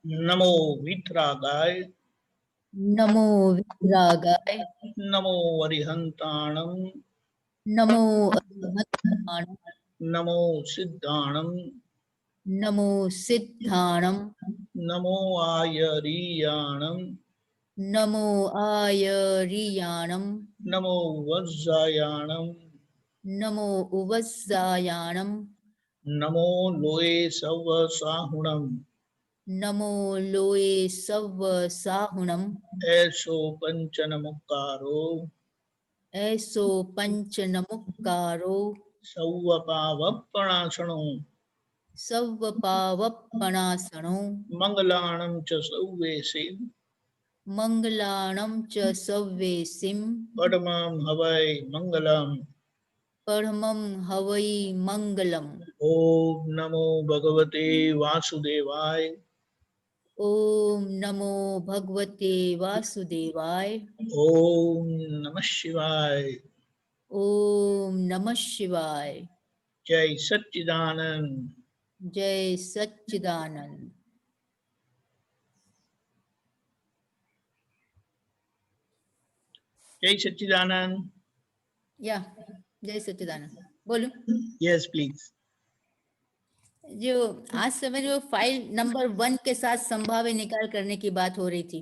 नमो वितरागाय नमो विरागाय नमो अरिहंताणं नमो अरिहंताणं नमो सिद्धाणं नमो सिद्धाणं नमो आयरीयाणं नमो आयरीयाणं नमो वज्रायाणं नमो उवस्सायाणं नमो लोये सवसाहुणं नमो लोये सव्वसाहुणं ऐसो पंचनमुक्कारो ऐसो पंचनमुक्कारो सौवपावपणासणो सव्वपावपणासणो मंगलाणं च सौवेसे मंगलाणं च सव्वेसिं पद्मं हवै मंगलम् परमं हवै मंगलम्। ओम नमो भगवते वासुदेवाय ओम नमो भगवते वासुदेवाय ओम नमः शिवाय ओम नमः शिवाय। जय सच्चिदानंद जय सच्चिदानंद। जय सच्चिदानंद। या जय सच्चिदानंद बोलूं? Yes please. जो आज समय जो फाइल नंबर 1 के साथ संभाव्य निकाल करने की बात हो रही थी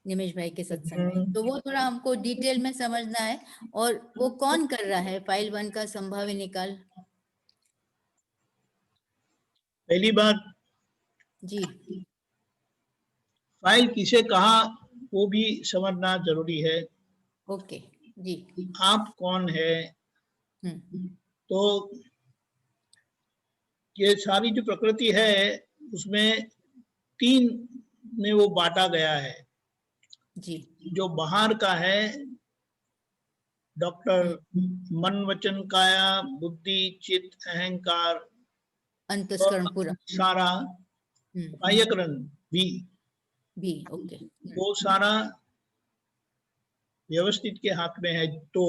निमेश भाई के सत्संग में, तो वो थोड़ा हमको डिटेल में समझना है। और वो कौन कर रहा है फाइल 1 का संभाव्य निकाल? पहली बात जी, फाइल किसे कहा वो भी समझना जरूरी है। ओके जी। आप कौन है? तो ये सारी जो प्रकृति है उसमें 3 में वो बांटा गया है जी। जो बाहर का है डॉक्टर मन वचन काया बुद्धि चित्त अहंकार अंतस्करण पूरा सारा बाह्यकरण भी ओके। वो सारा व्यवस्थित के हाथ में है। तो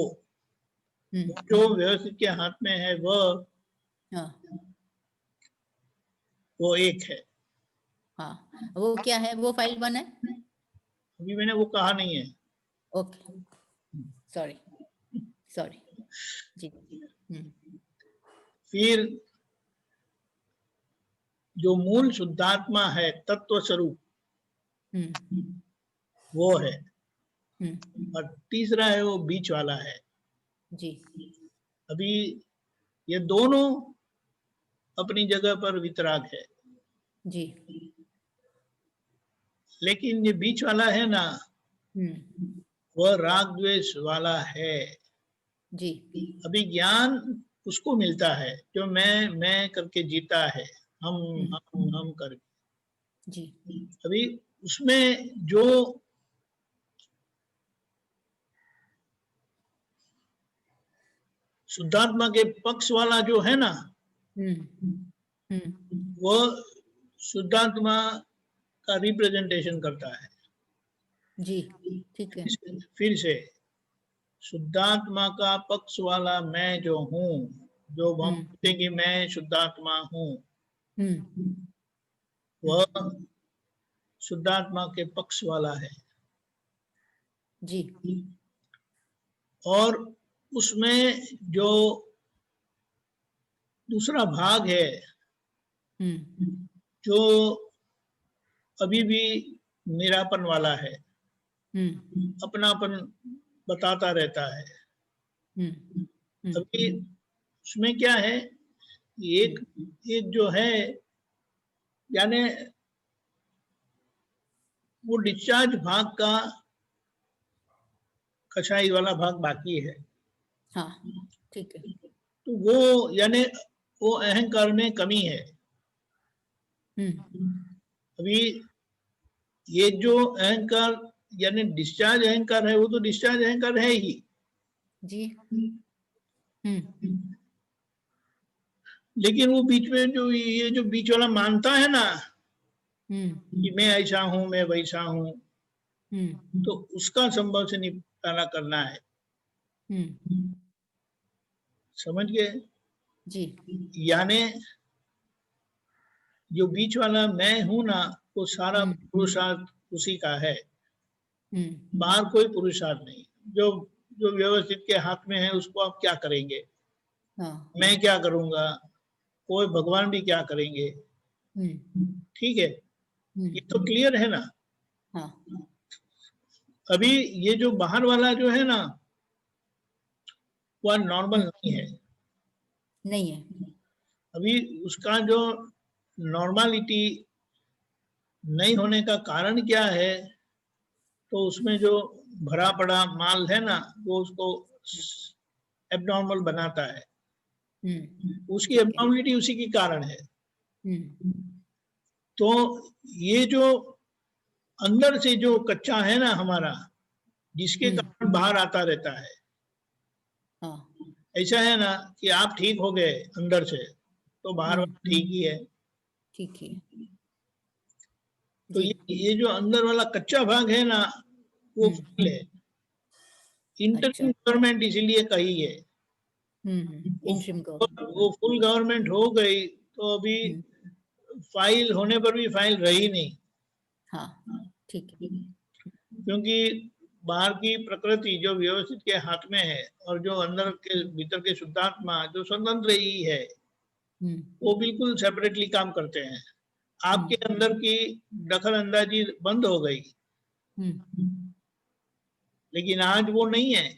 जो व्यवस्थित के हाथ में है वो एक है। हाँ, वो क्या है? वो फाइल 1 है। अभी मैंने वो कहा नहीं है। ओके, सॉरी जी। फिर जो मूल शुद्धात्मा है तत्व स्वरूप वो है। और तीसरा है वो बीच वाला है जी। अभी ये दोनों अपनी जगह पर वितराग है जी। लेकिन ये बीच वाला है ना वह राग द्वेष वाला है जी। अभी ज्ञान उसको मिलता है जो मैं करके जीता है हम करके जी। अभी उसमें जो शुद्धात्मा के पक्ष वाला जो है ना वो शुद्धात्मा का रिप्रेजेंटेशन करता है। जी, ठीक है। फिर से शुद्धात्मा का पक्ष वाला मैं जो हूँ, जो हम कहते कि मैं शुद्धात्मा हूँ, वह शुद्धात्मा के पक्ष वाला है। जी। और उसमें जो दूसरा भाग है जो अभी भी मेरापन वाला है, अपनापन बताता रहता है। अभी उसमें क्या है, एक जो है यानी वो डिस्चार्ज भाग का कसाई वाला भाग बाकी है। हाँ, ठीक है। तो वो यानी वो अहंकार में कमी है। अभी ये जो अहंकार यानी डिस्चार्ज अहंकार है वो तो डिस्चार्ज अहंकार है ही जी। लेकिन वो बीच में जो ये जो बीच वाला मानता है ना कि मैं ऐसा हूं मैं वैसा हूं, तो उसका संभव से निपटारा करना है। समझ गए? जी। यानी जो बीच वाला मैं हूं ना वो सारा पुरुषार्थ उसी का है, बाहर कोई पुरुषार्थ नहीं। जो जो व्यवस्थित के हाथ में है उसको आप क्या करेंगे? हाँ, मैं क्या करूंगा? कोई भगवान भी क्या करेंगे? ठीक है, ये तो क्लियर है ना। हाँ, अभी ये जो बाहर वाला जो है ना, वह नॉर्मल नहीं है, नहीं है। अभी उसका जो नॉर्मलिटी नहीं होने का कारण क्या है, तो उसमें जो भरा पड़ा माल है ना, वो उसको एबनॉर्मल बनाता है। उसकी ठीक है। एबनॉर्मलिटी उसी के कारण है। तो ये जो अंदर से जो कच्चा है ना हमारा, जिसके कारण बाहर आता रहता है, हाँ, ऐसा है ना कि आप ठीक हो गए अंदर से तो बाहर वाला ठीक ही है। ठीक है। तो ये जो अंदर वाला कच्चा भाग है ना, वो फुल है। इंटरिम गवर्नमेंट इसीलिए कही है, इंटरिम गवर्नमेंट। वो फुल गवर्नमेंट हो गई तो अभी फाइल होने पर भी फाइल रही नहीं। हाँ, ठीक है। क्योंकि बाहर की प्रकृति जो व्यवस्थित के हाथ में है और जो अंदर के भीतर के शुद्धात्मा जो स्वतंत्र ही है, वो बिल्कुल सेपरेटली काम करते हैं। आपके अंदर की दखल अंदाजी बंद हो गई, लेकिन आज वो नहीं है।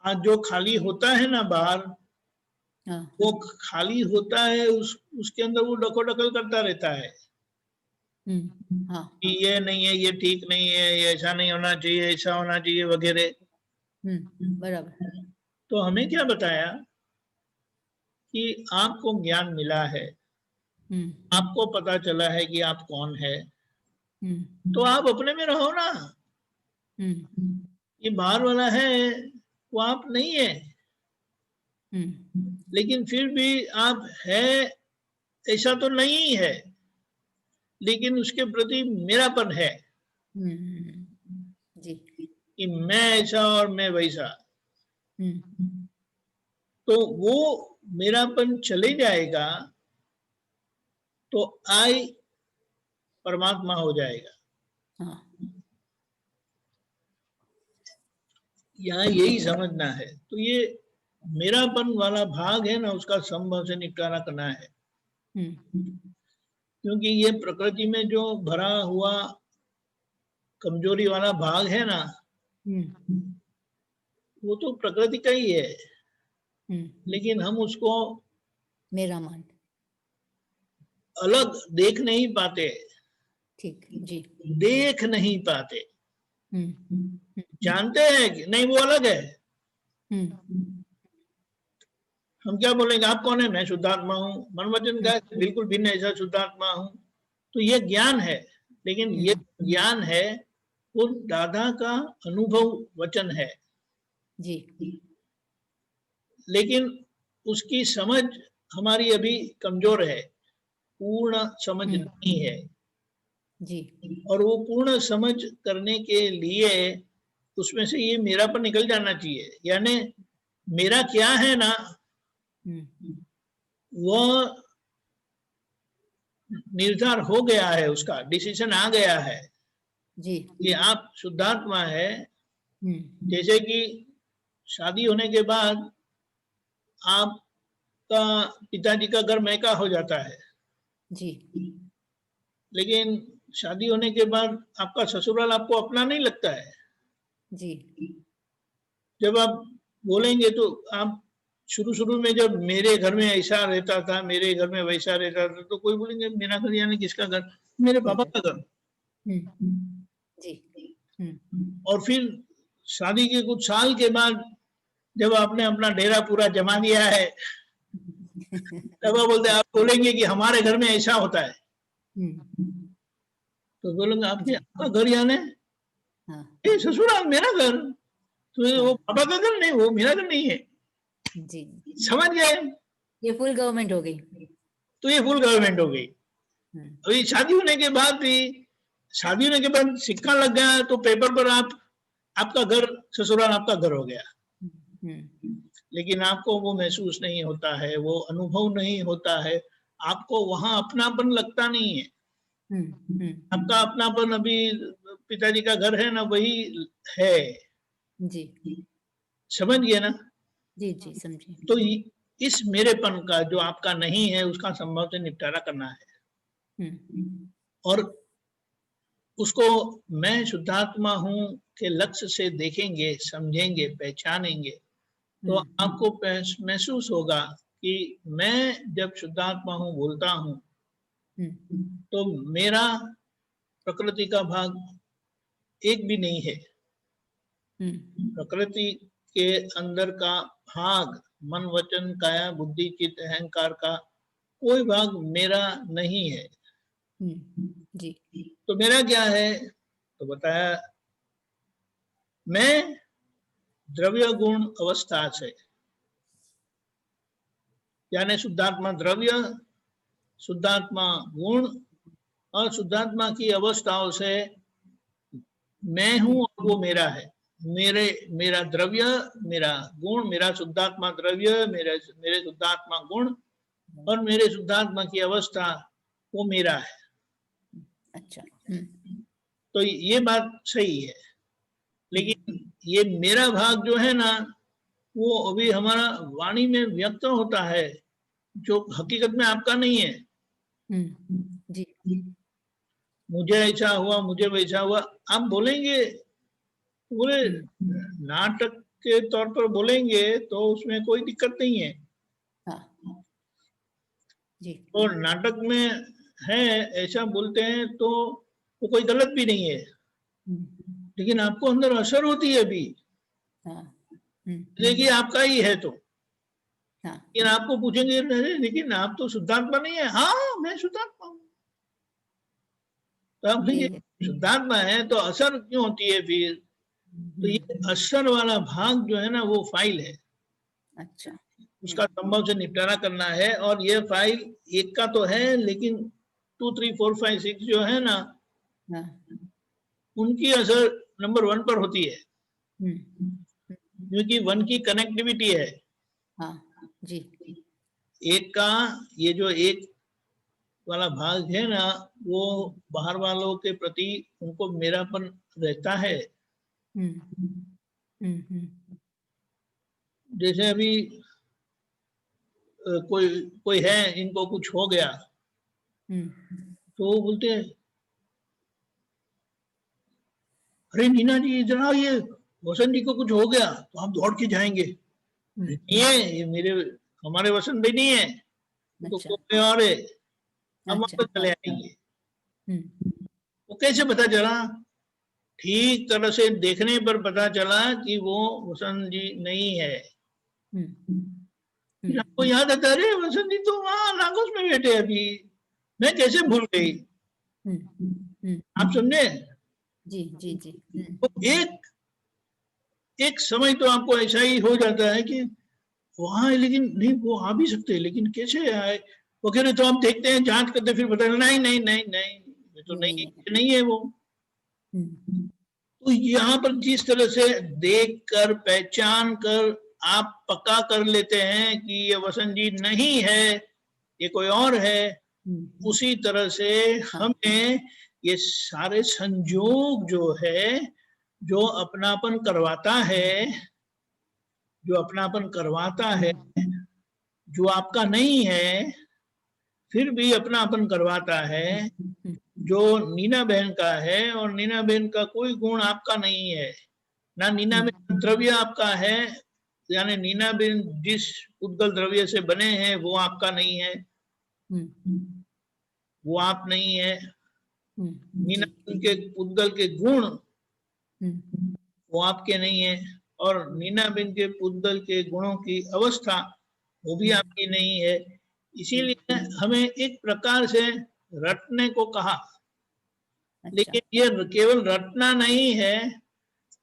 आज जो खाली होता है ना बाहर, वो खाली होता है, उसके अंदर वो डकोडकल करता रहता है कि ये नहीं है, ये ठीक नहीं है, ये ऐसा नहीं होना चाहिए, ऐसा होना चाहिए वगैरह। बराबर। तो हमें क्या बताया कि आपको ज्ञान मिला है, आपको पता चला है कि आप कौन है, तो आप अपने में रहो ना। ये बाहर वाला है वो आप नहीं है, लेकिन फिर भी आप है ऐसा तो नहीं है, लेकिन उसके प्रति मेरापन है जी। कि मैं ऐसा और मैं वैसा। तो वो मेरापन चले जाएगा तो आई परमात्मा हो जाएगा। हाँ, यहाँ यही समझना है। तो ये मेरापन वाला भाग है ना, उसका संभव से निपटारा करना है। क्योंकि ये प्रकृति में जो भरा हुआ कमजोरी वाला भाग है ना, वो तो प्रकृति का ही है, लेकिन हम उसको मेरा मान अलग देख नहीं पाते। ठीक जी। देख नहीं पाते, जानते हैं कि नहीं वो अलग है। हम क्या बोलेंगे, आप कौन है? मैं शुद्धात्मा हूँ, मन वचन का बिल्कुल भिन्न ऐसा शुद्धात्मा हूँ। तो ये ज्ञान है, लेकिन ये ज्ञान है वो दादा का अनुभव वचन है जी। लेकिन उसकी समझ हमारी अभी कमजोर है, पूर्ण समझ नहीं है जी। और वो पूर्ण समझ करने के लिए उसमें से ये मेरापन निकल जाना चाहिए। यानी मेरा क्या है ना, वो निर्धार हो गया है, उसका डिसीजन आ गया है जी। कि आप शुद्धात्मा है। जैसे कि शादी होने के बाद आपका पिताजी का घर मैका हो जाता है, जी। लेकिन शादी होने के बाद आपका ससुराल आपको अपना नहीं लगता है। जी। जब आप बोलेंगे तो आप शुरू शुरू में जब मेरे घर में ऐसा रहता था, मेरे घर में वैसा रहता था, तो कोई बोलेंगे मेरा घर यानी किसका घर? मेरे पापा का घर। जी। और फिर शादी के कुछ साल के बाद जब आपने अपना डेरा पूरा जमा दिया है, तब आप बोलेंगे कि हमारे घर में ऐसा होता है। तो बोलेंगे आपका घर यानी ये ससुराल मेरा घर, तो वो पापा का घर नहीं, वो मेरा घर नहीं है। जी, समझ गए? ये फुल गवर्नमेंट हो गई। तो ये फुल गवर्नमेंट हो गई। अभी शादी होने के बाद भी, शादी होने के बाद सिक्का लग गया तो पेपर पर आपका घर ससुराल आपका घर हो गया, लेकिन आपको वो महसूस नहीं होता है, वो अनुभव नहीं होता है। आपको वहां अपनापन लगता नहीं है। आपका अपनापन अभी पिताजी का घर है ना, वही है। जी समझ गए ना? जी जी समझे। तो इस मेरेपन का जो आपका नहीं है, उसका संभव से निपटारा करना है और उसको मैं शुद्धात्मा हूं के लक्ष्य से देखेंगे, समझेंगे, पहचानेंगे, तो आपको महसूस होगा कि मैं जब शुद्धात्मा हूं बोलता हूं तो मेरा प्रकृति का भाग एक भी नहीं है। प्रकृति के अंदर का भाग मन वचन काया बुद्धि चित्त अहंकार का कोई भाग मेरा नहीं है। जी तो मेरा क्या है? तो बताया, मैं द्रव्य गुण अवस्था से, यानी शुद्धात्मा द्रव्य, शुद्धात्मा गुण और शुद्धात्मा की अवस्थाओं से मैं हूं और वो मेरा है। मेरा द्रव्य, मेरा गुण, मेरा शुद्धात्मा द्रव्य, मेरे शुद्धात्मा गुण और मेरे शुद्धात्मा की अवस्था वो मेरा है। अच्छा तो ये बात सही है, लेकिन ये मेरा भाग जो है ना, वो अभी हमारा वाणी में व्यक्त होता है, जो हकीकत में आपका नहीं है। जी मुझे ऐसा हुआ, मुझे वैसा हुआ, आप बोलेंगे, बोले नाटक के तौर पर बोलेंगे तो उसमें कोई दिक्कत नहीं है। हाँ जी और नाटक में है ऐसा बोलते हैं तो वो कोई गलत भी नहीं है, लेकिन आपको अंदर असर होती है अभी, हाँ देखिए आपका ही है तो। हाँ लेकिन आपको पूछेंगे लेकिन आप तो शुद्धात्मा नहीं है। हाँ मैं शुद्धात्मा हूँ। तो आप कहेंगे शुद्धात्मा है तो असर क्यों होती है फिर? तो ये असर वाला भाग जो है ना, वो फाइल है। अच्छा उसका संभव से निपटारा करना है। और ये फाइल एक का तो है, लेकिन 2, 3, 4, 5, 6 जो है ना, उनकी असर नंबर 1 पर होती है, क्योंकि 1 की कनेक्टिविटी है। हाँ जी एक का ये जो एक वाला भाग है ना, वो बाहर वालों के प्रति उनको मेरापन रहता है। जैसे अभी कोई कोई है, इनको कुछ हो गया तो वो बोलते हैं, अरे नीना जी जरा ये वसंत जी को कुछ हो गया, तो हम दौड़ के जाएंगे। नहीं है ये हमारे वसंत भाई नहीं है, तो कोई और है, हम वापस चले आएंगे। वो कैसे पता चला? ठीक तरह से देखने पर पता चला कि वो वसंत जी नहीं है। फिर आपको याद आता, अरे वसंत जी तो वहां लागोस में बैठे अभी, मैं कैसे भूल गई? आप समझे? जी जी जी तो एक समय तो आपको ऐसा ही हो जाता है कि वहां है, लेकिन नहीं वो आ भी सकते हैं, लेकिन कैसे आए वगैरह। तो आप देखते हैं, जांच करते, फिर पता नहीं नहीं नहीं नहीं ये तो नहीं है वो। तो यहाँ पर जिस तरह से देख कर पहचान कर आप पक्का कर लेते हैं कि ये वसंत जी नहीं है, ये कोई और है, उसी तरह से हमें ये सारे संयोग जो है, जो अपनापन करवाता है, जो अपनापन करवाता है, जो आपका नहीं है फिर भी अपनापन करवाता है, जो नीना बहन का है, और नीना बहन का कोई गुण आपका नहीं है ना। नीना बहन द्रव्य आपका है, यानी नीना बहन जिस उद्गल द्रव्य से बने हैं वो आपका नहीं है, वो आप नहीं है। नीना बहन के उद्गल के गुण वो आपके नहीं है, और नीना बहन के उद्गल के गुणों की अवस्था वो भी आपकी नहीं है। इसीलिए हमें एक प्रकार से रटने को कहा। लेकिन ये केवल रटना नहीं है,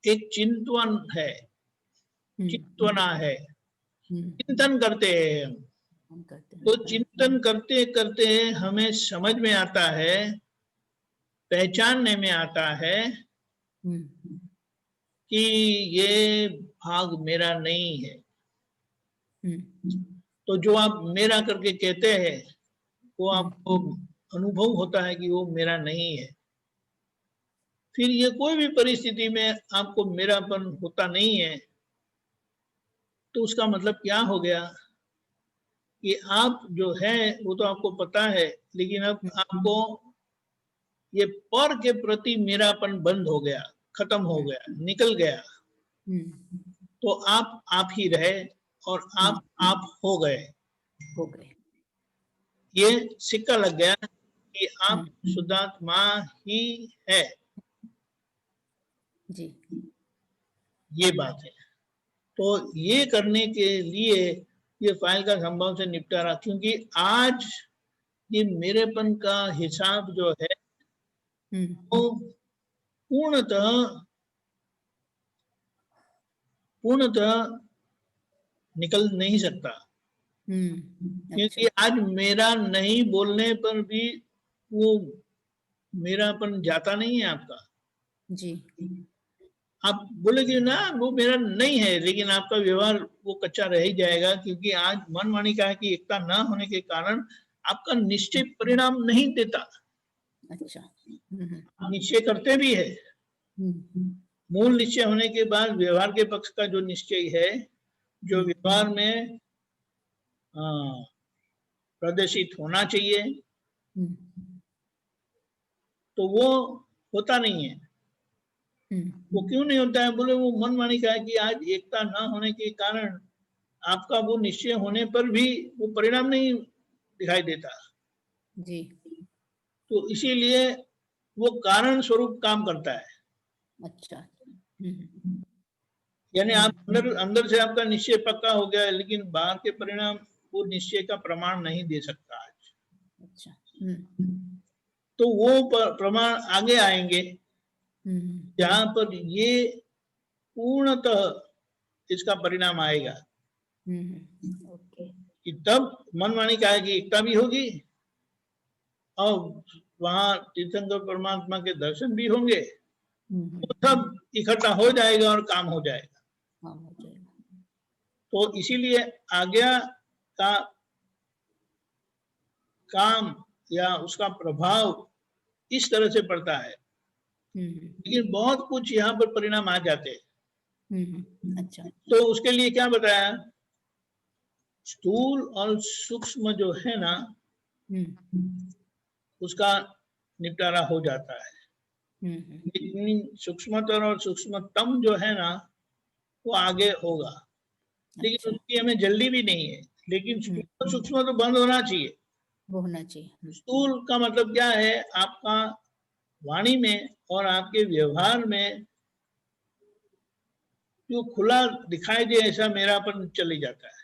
एक चिंतन है, चिंतना है, चिंतन करते हैं हम। तो चिंतन करते करते हमें समझ में आता है, पहचानने में आता है कि ये भाग मेरा नहीं है। तो जो आप मेरा करके कहते हैं, वो आपको अनुभव होता है कि वो मेरा नहीं है। फिर ये कोई भी परिस्थिति में आपको मेरापन होता नहीं है, तो उसका मतलब क्या हो गया कि आप जो है वो तो आपको पता है, लेकिन अब आपको ये पर के प्रति मेरापन बंद हो गया, खत्म हो गया, निकल गया। तो आप ही रहे और आप हो गए। हो गए। ये सिक्का लग गया कि आप शुद्धात्मा ही है। जी। ये बात है। तो ये करने के लिए ये फाइल का संभव से निपटारा, क्योंकि आज ये मेरेपन का हिसाब जो है वो पूर्णतः निकल नहीं सकता, क्योंकि अच्छा। आज मेरा नहीं बोलने पर भी वो मेरापन जाता नहीं है आपका। जी। आप बोलेंगे ना वो मेरा नहीं है, लेकिन आपका व्यवहार वो कच्चा रह ही जाएगा, क्योंकि आज मन वाणी का है कि एकता न होने के कारण आपका निश्चय परिणाम नहीं देता। अच्छा। निश्चय करते भी है, मूल निश्चय होने के बाद व्यवहार के पक्ष का जो निश्चय है, जो व्यवहार में प्रदर्शित होना चाहिए, तो वो होता नहीं है। वो क्यों नहीं होता है? बोले वो मन वाणी का है कि आज एकता न होने के कारण आपका वो निश्चय होने पर भी वो परिणाम नहीं दिखाई देता। जी। तो इसीलिए वो कारण स्वरूप काम करता है। अच्छा। यानी आप अंदर से आपका निश्चय पक्का हो गया है, लेकिन बाहर के परिणाम वो निश्चय का प्रमाण नहीं दे सकता आज। अच्छा। तो वो प्रमाण आगे आएंगे, जहां पर ये पूर्णतः इसका परिणाम आएगा ओके। कि तब मन वाणी का है कि एकता भी होगी और वहां तीर्थंकर परमात्मा के दर्शन भी होंगे, तो सब इकट्ठा हो जाएगा और काम हो जाएगा। हाँ, हो जाएगा। तो इसीलिए आज्ञा का काम या उसका प्रभाव इस तरह से पड़ता है, लेकिन बहुत कुछ यहाँ पर परिणाम आ जाते हैं। अच्छा। तो उसके लिए क्या बताया, स्थूल और सूक्ष्म जो है ना, उसका निपटारा हो जाता है। लेकिन सूक्ष्मतर और सूक्ष्मतम जो है ना, वो आगे होगा, लेकिन अच्छा। उसकी हमें जल्दी भी नहीं है। लेकिन स्थूल सूक्ष्म तो बंद होना चाहिए। वो होना चाहिए। स्थूल का मतलब क्या है, आपका वाणी में और आपके व्यवहार में जो खुला दिखाई दे ऐसा मेरापन चली जाता है,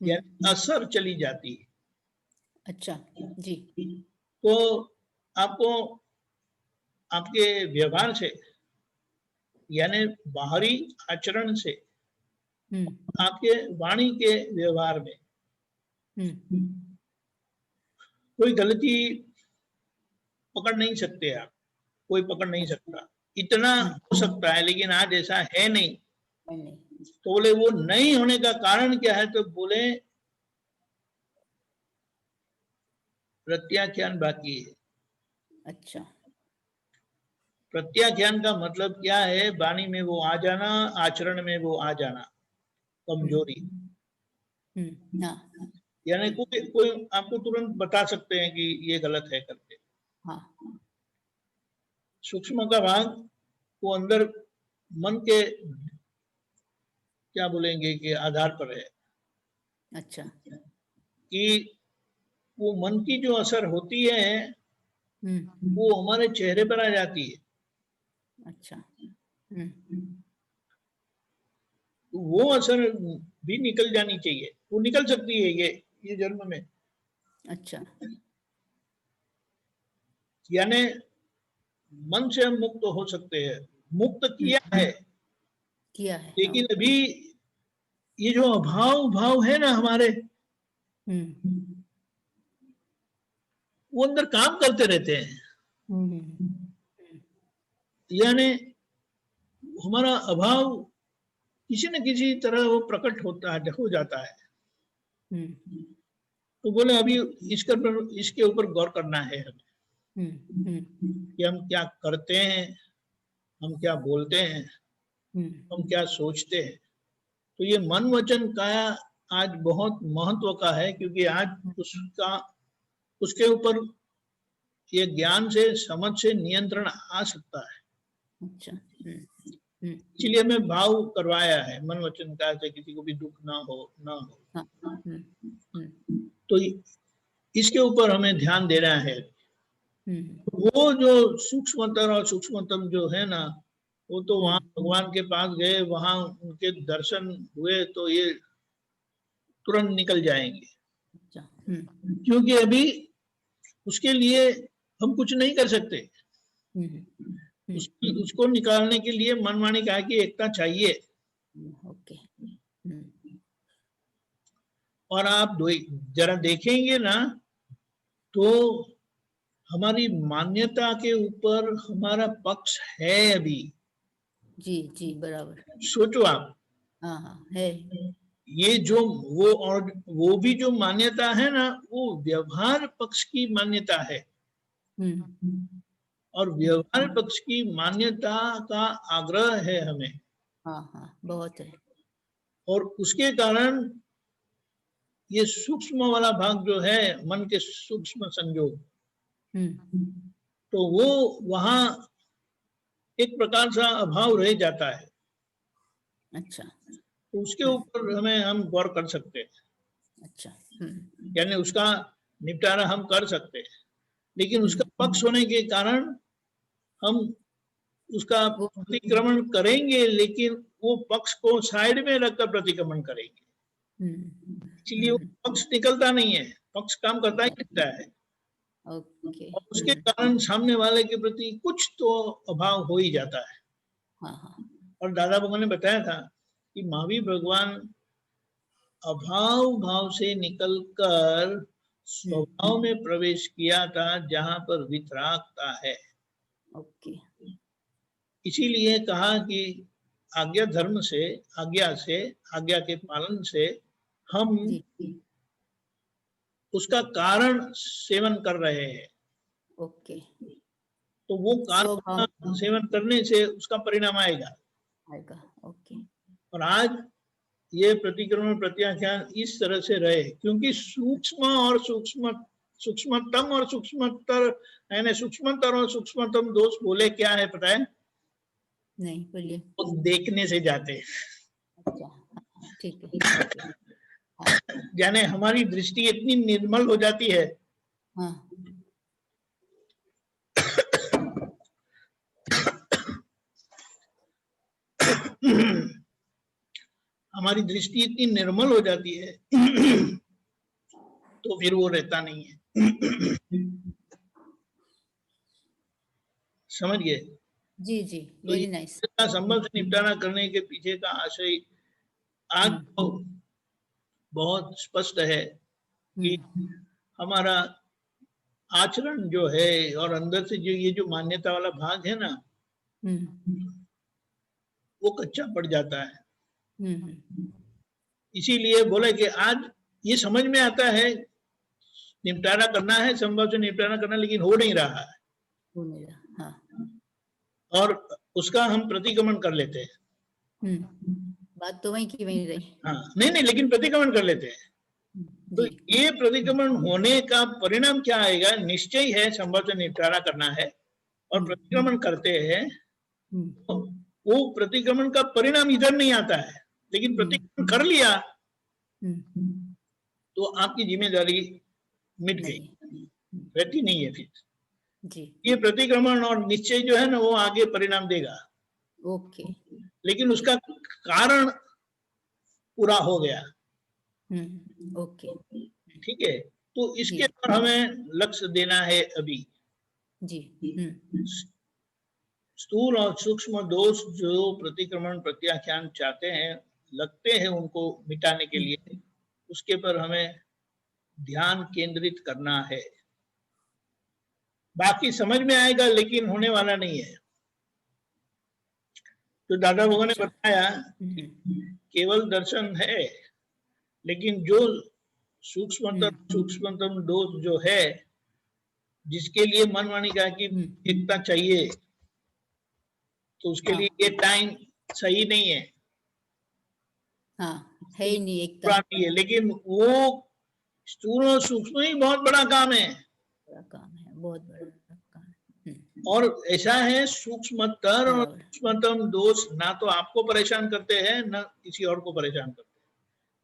यानी असर चली जाती है। अच्छा। जी। तो आपको आपके व्यवहार से, यानी बाहरी आचरण से, आपके वाणी के व्यवहार में कोई गलती पकड़ नहीं सकते आप, कोई पकड़ नहीं सकता। इतना हो सकता है, लेकिन आज ऐसा है नहीं। तो बोले वो नहीं होने का कारण क्या है, तो बोले प्रत्याख्यान बाकी है। अच्छा। प्रत्याख्यान का मतलब क्या है, वाणी में वो आ जाना, आचरण में वो आ जाना, कमजोरी। हाँ। यानी कोई आपको तुरंत बता सकते हैं कि ये गलत है करके। हाँ। सूक्ष्म का भाग वो अंदर मन के क्या बोलेंगे कि आधार पर है, अच्छा। कि वो मन की जो असर होती है वो हमारे चेहरे पर आ जाती है। अच्छा। तो वो असर भी निकल जानी चाहिए, वो निकल सकती है ये जन्म में। अच्छा। यानी मन से हम मुक्त हो सकते हैं, मुक्त किया है। लेकिन अभी ये जो अभाव भाव है ना हमारे, वो अंदर काम करते रहते हैं। यानी हमारा अभाव किसी न किसी तरह वो प्रकट होता है, हो जाता है। तो बोले अभी इसके ऊपर गौर करना है हमें कि हम क्या करते हैं, हम क्या बोलते हैं, हम क्या सोचते हैं। तो ये मन वचन काया आज बहुत महत्व का है, क्योंकि आज उसके ऊपर ये ज्ञान से, समझ से नियंत्रण आ सकता है। अच्छा। इसलिए हमें भाव करवाया है मन वचन काया से, किसी को भी दुख ना हो। तो इसके ऊपर हमें ध्यान देना है। वो जो सूक्ष्मतर और सूक्ष्मतम जो है ना, वो तो वहां भगवान के पास गए, वहां उनके दर्शन हुए तो ये तुरंत निकल जाएंगे। क्योंकि अभी उसके लिए हम कुछ नहीं कर सकते। उसको निकालने के लिए मन वाणी काया की एकता चाहिए। ओके। और आप जरा देखेंगे ना, तो हमारी मान्यता के ऊपर हमारा पक्ष है अभी। जी बराबर। सोचो आप। हाँ है। ये जो वो भी जो मान्यता है ना, वो व्यवहार पक्ष की मान्यता है। और व्यवहार पक्ष की मान्यता का आग्रह है हमें। हाँ बहुत है। और उसके कारण ये सूक्ष्म वाला भाग जो है, मन के सूक्ष्म संयोग, तो वो वहां एक प्रकार सा अभाव रह जाता है। अच्छा। तो उसके ऊपर हम गौर कर सकते हैं। अच्छा। यानी उसका निपटारा हम कर सकते हैं, लेकिन उसका पक्ष होने के कारण हम उसका प्रतिक्रमण करेंगे, लेकिन वो पक्ष को साइड में रखकर प्रतिक्रमण करेंगे। इसलिए वो पक्ष निकलता नहीं है, पक्ष काम करता ही रहता है। ओके। और उसके कारण सामने वाले के प्रति कुछ तो अभाव हो ही जाता है। हाँ। और दादा भगवान ने बताया था कि महावीर भगवान अभाव भाव से निकलकर स्वभाव में प्रवेश किया था, जहां पर वितरागता है। ओके। इसीलिए कहा कि आज्ञा धर्म से, आज्ञा के पालन से हम उसका कारण सेवन कर रहे हैं। ओके। तो वो कारण सेवन करने से उसका परिणाम आएगा। ओके। और आज ये प्रतिक्रमण प्रत्याख्यान इस तरह से रहे, क्योंकि सूक्ष्म और सूक्ष्मतम और सूक्ष्मतर, यानी सूक्ष्मतर और सूक्ष्मतम दोष बोले क्या है पता है? नहीं बोलिए। वो देखने से जाते हैं। अच्छा ठीक है। यानी हमारी दृष्टि इतनी निर्मल हो जाती है। हाँ। हमारी दृष्टि इतनी निर्मल हो जाती है तो फिर वो रहता नहीं है। समझ गए? जी वेरी नाइस। तो संबंध से निपटारा करने के पीछे का आशय आज तो बहुत स्पष्ट है कि हमारा आचरण जो है और अंदर से जो ये जो मान्यता वाला भाग है ना, वो कच्चा पड़ जाता है। इसीलिए बोले कि आज ये समझ में आता है निपटारा करना है, संभव से निपटारा करना, लेकिन हो नहीं रहा है। हाँ। और उसका हम प्रतिक्रमण कर लेते हैं। बात तो वही की वही रही। हाँ नहीं, लेकिन प्रतिक्रमण कर लेते हैं। तो ये प्रतिक्रमण होने का परिणाम क्या आएगा? निश्चय है संभव से निपटारा करना है और प्रतिक्रमण करते हैं, तो वो प्रतिक्रमण का परिणाम इधर नहीं आता है, लेकिन प्रतिक्रमण कर लिया तो आपकी जिम्मेदारी मिट गई, रहती नहीं है फिर। जी। ये प्रतिक्रमण और निश्चय जो है ना, वो आगे परिणाम देगा। ओके। लेकिन उसका कारण पूरा हो गया। ओके ठीक है। तो इसके पर हमें लक्ष्य देना है अभी। जी। स्थूल और सूक्ष्म दोष जो प्रतिक्रमण प्रत्याख्यान चाहते हैं, लगते हैं उनको मिटाने के लिए, उसके पर हमें ध्यान केंद्रित करना है। बाकी समझ में आएगा, लेकिन होने वाला नहीं है। तो दादा भगवान ने बताया केवल दर्शन है, लेकिन जो सूक्ष्मतम दोष जो है, जिसके लिए मन वाणी का कि एकता चाहिए, तो उसके लिए ये टाइम सही नहीं है। हाँ, है ही नहीं एकता। नहीं है, लेकिन वो स्थूल और सूक्ष्म ही बहुत बड़ा काम है। बड़ा काम है, बहुत बड़ा काम। और ऐसा है, सूक्ष्मतर और सूक्ष्मतम दोष ना तो आपको परेशान करते हैं, ना किसी और को परेशान करते हैं,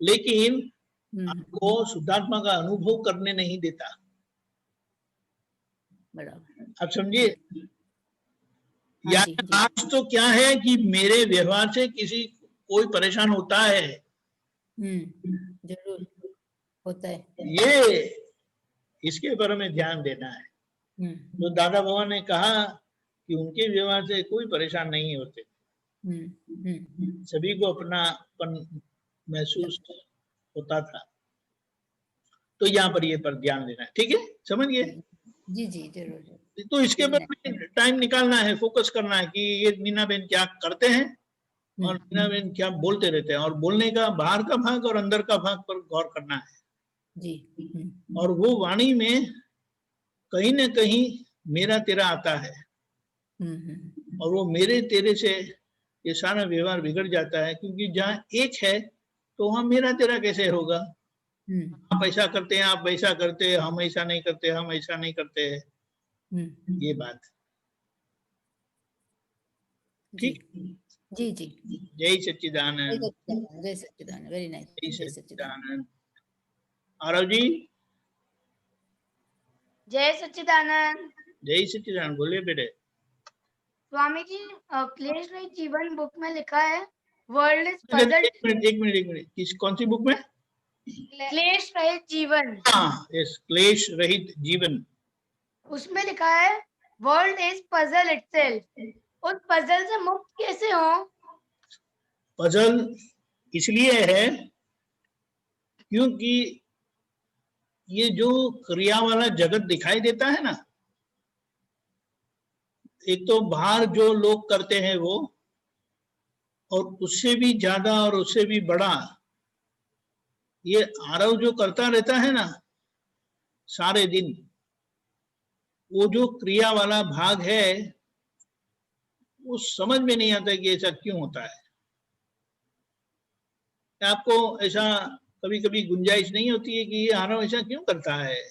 लेकिन आपको शुद्धात्मा का अनुभव करने नहीं देता। बराबर, आप समझिए। हाँ जी, जी। आज तो क्या है कि मेरे व्यवहार से किसी कोई परेशान होता है, जरूर होता है, ये इसके ऊपर हमें ध्यान देना है। तो दादा भगवान ने कहा कि उनके व्यवहार से कोई परेशान नहीं होते, सभी को अपनापन महसूस होता था। तो यहाँ पर ये पर ध्यान देना है, ठीक है, समझ गए? जी जी, जरूर। तो इसके ऊपर टाइम निकालना है, फोकस करना है कि ये नीना बहन क्या करते हैं और नीना बहन क्या बोलते रहते हैं, और बोलने का बाहर का भाग और अंदर का भाग पर गौर करना है जी। और वो वाणी में कहीं न कहीं मेरा तेरा आता है, और वो मेरे तेरे से ये सारा व्यवहार बिगड़ जाता है, क्योंकि जहाँ एक है तो वहां मेरा तेरा कैसे होगा? आप ऐसा करते हैं, आप वैसा करते हैं, हम ऐसा नहीं करते, हम ऐसा नहीं करते हैं, ये बात ठीक। जी जी, जय सच्चिदानंद, जय सच्चिदानंद, वेरी नाइस, जय सच्चिदानंद। आरव जी, जय सच्चिदानंद। जय सच्चिदानंद, बोलिए बेटे। स्वामी जी, क्लेश रहित जीवन बुक में लिखा है वर्ल्ड इज एक पजल। मिनट, किस कौन सी बुक में? क्लेश रहित जीवन। हाँ, यस, क्लेश रहित जीवन। उसमें लिखा है वर्ल्ड इज पजल इटसेल्फ। उस पजल से मुक्त कैसे हो? पजल इसलिए है क्योंकि ये जो क्रिया वाला जगत दिखाई देता है ना, एक तो बाहर जो लोग करते हैं वो, और उससे भी ज्यादा और उससे भी बड़ा ये आरव जो करता रहता है ना सारे दिन, वो जो क्रिया वाला भाग है वो समझ में नहीं आता कि ऐसा क्यों होता है। आपको ऐसा कभी कभी गुंजाइश नहीं होती है कि ये आरव ऐसा क्यों करता है,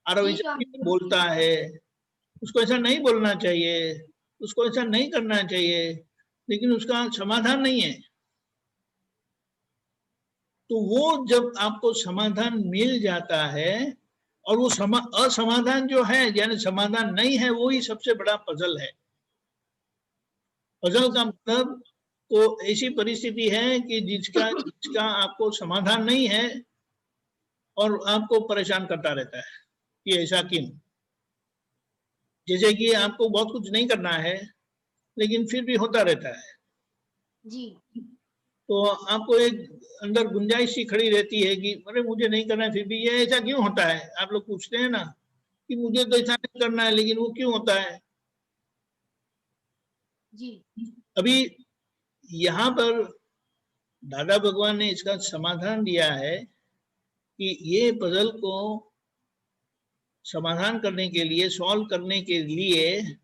आरव ऐसा क्यों बोलता है, उसको ऐसा नहीं बोलना चाहिए, उसको ऐसा नहीं करना चाहिए, लेकिन उसका समाधान नहीं है। तो वो जब आपको समाधान मिल जाता है, और वो असमाधान जो है यानी समाधान नहीं है, वो ही सबसे बड़ा पजल है। पजल का मतलब तो ऐसी परिस्थिति है कि जिसका आपको समाधान नहीं है और आपको परेशान करता रहता है कि ऐसा क्यों। जैसे कि आपको बहुत कुछ नहीं करना है लेकिन फिर भी होता रहता है जी। तो आपको एक अंदर गुंजाइश सी खड़ी रहती है कि अरे मुझे नहीं करना है फिर भी ये ऐसा क्यों होता है। आप लोग पूछते हैं ना कि मुझे तो ऐसा नहीं करना है लेकिन वो क्यों होता है। जी। अभी यहाँ पर दादा भगवान ने इसका समाधान दिया है कि ये पजल को समाधान करने के लिए, सॉल्व करने के लिए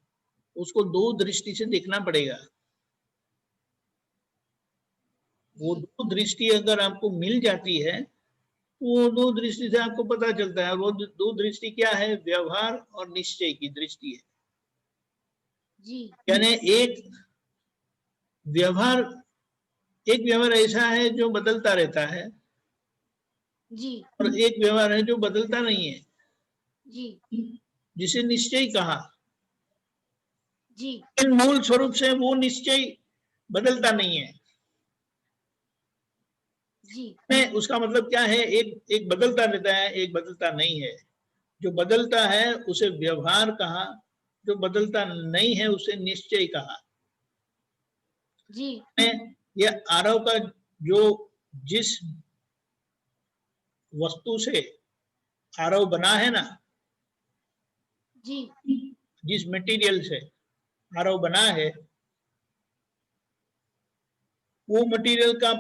उसको दो दृष्टि से देखना पड़ेगा। वो दो दृष्टि अगर आपको मिल जाती है तो वो दो दृष्टि से आपको पता चलता है। वो दो दृष्टि क्या है? व्यवहार और निश्चय की दृष्टि है। जी। यानी एक व्यवहार ऐसा है जो बदलता रहता है जी। और एक व्यवहार है जो बदलता नहीं है, जी। जिसे निश्चय कहा। जी। मूल स्वरूप से वो निश्चय बदलता नहीं है। जी। उसका मतलब क्या है? एक बदलता रहता है, एक बदलता नहीं है। जो बदलता है उसे व्यवहार कहा, जो बदलता नहीं है उसे निश्चय कहा। जी। ये आरव का जो जिस वस्तु से आरव बना है ना, जी। जिस मटेरियल से आरव बना है, वो मटेरियल का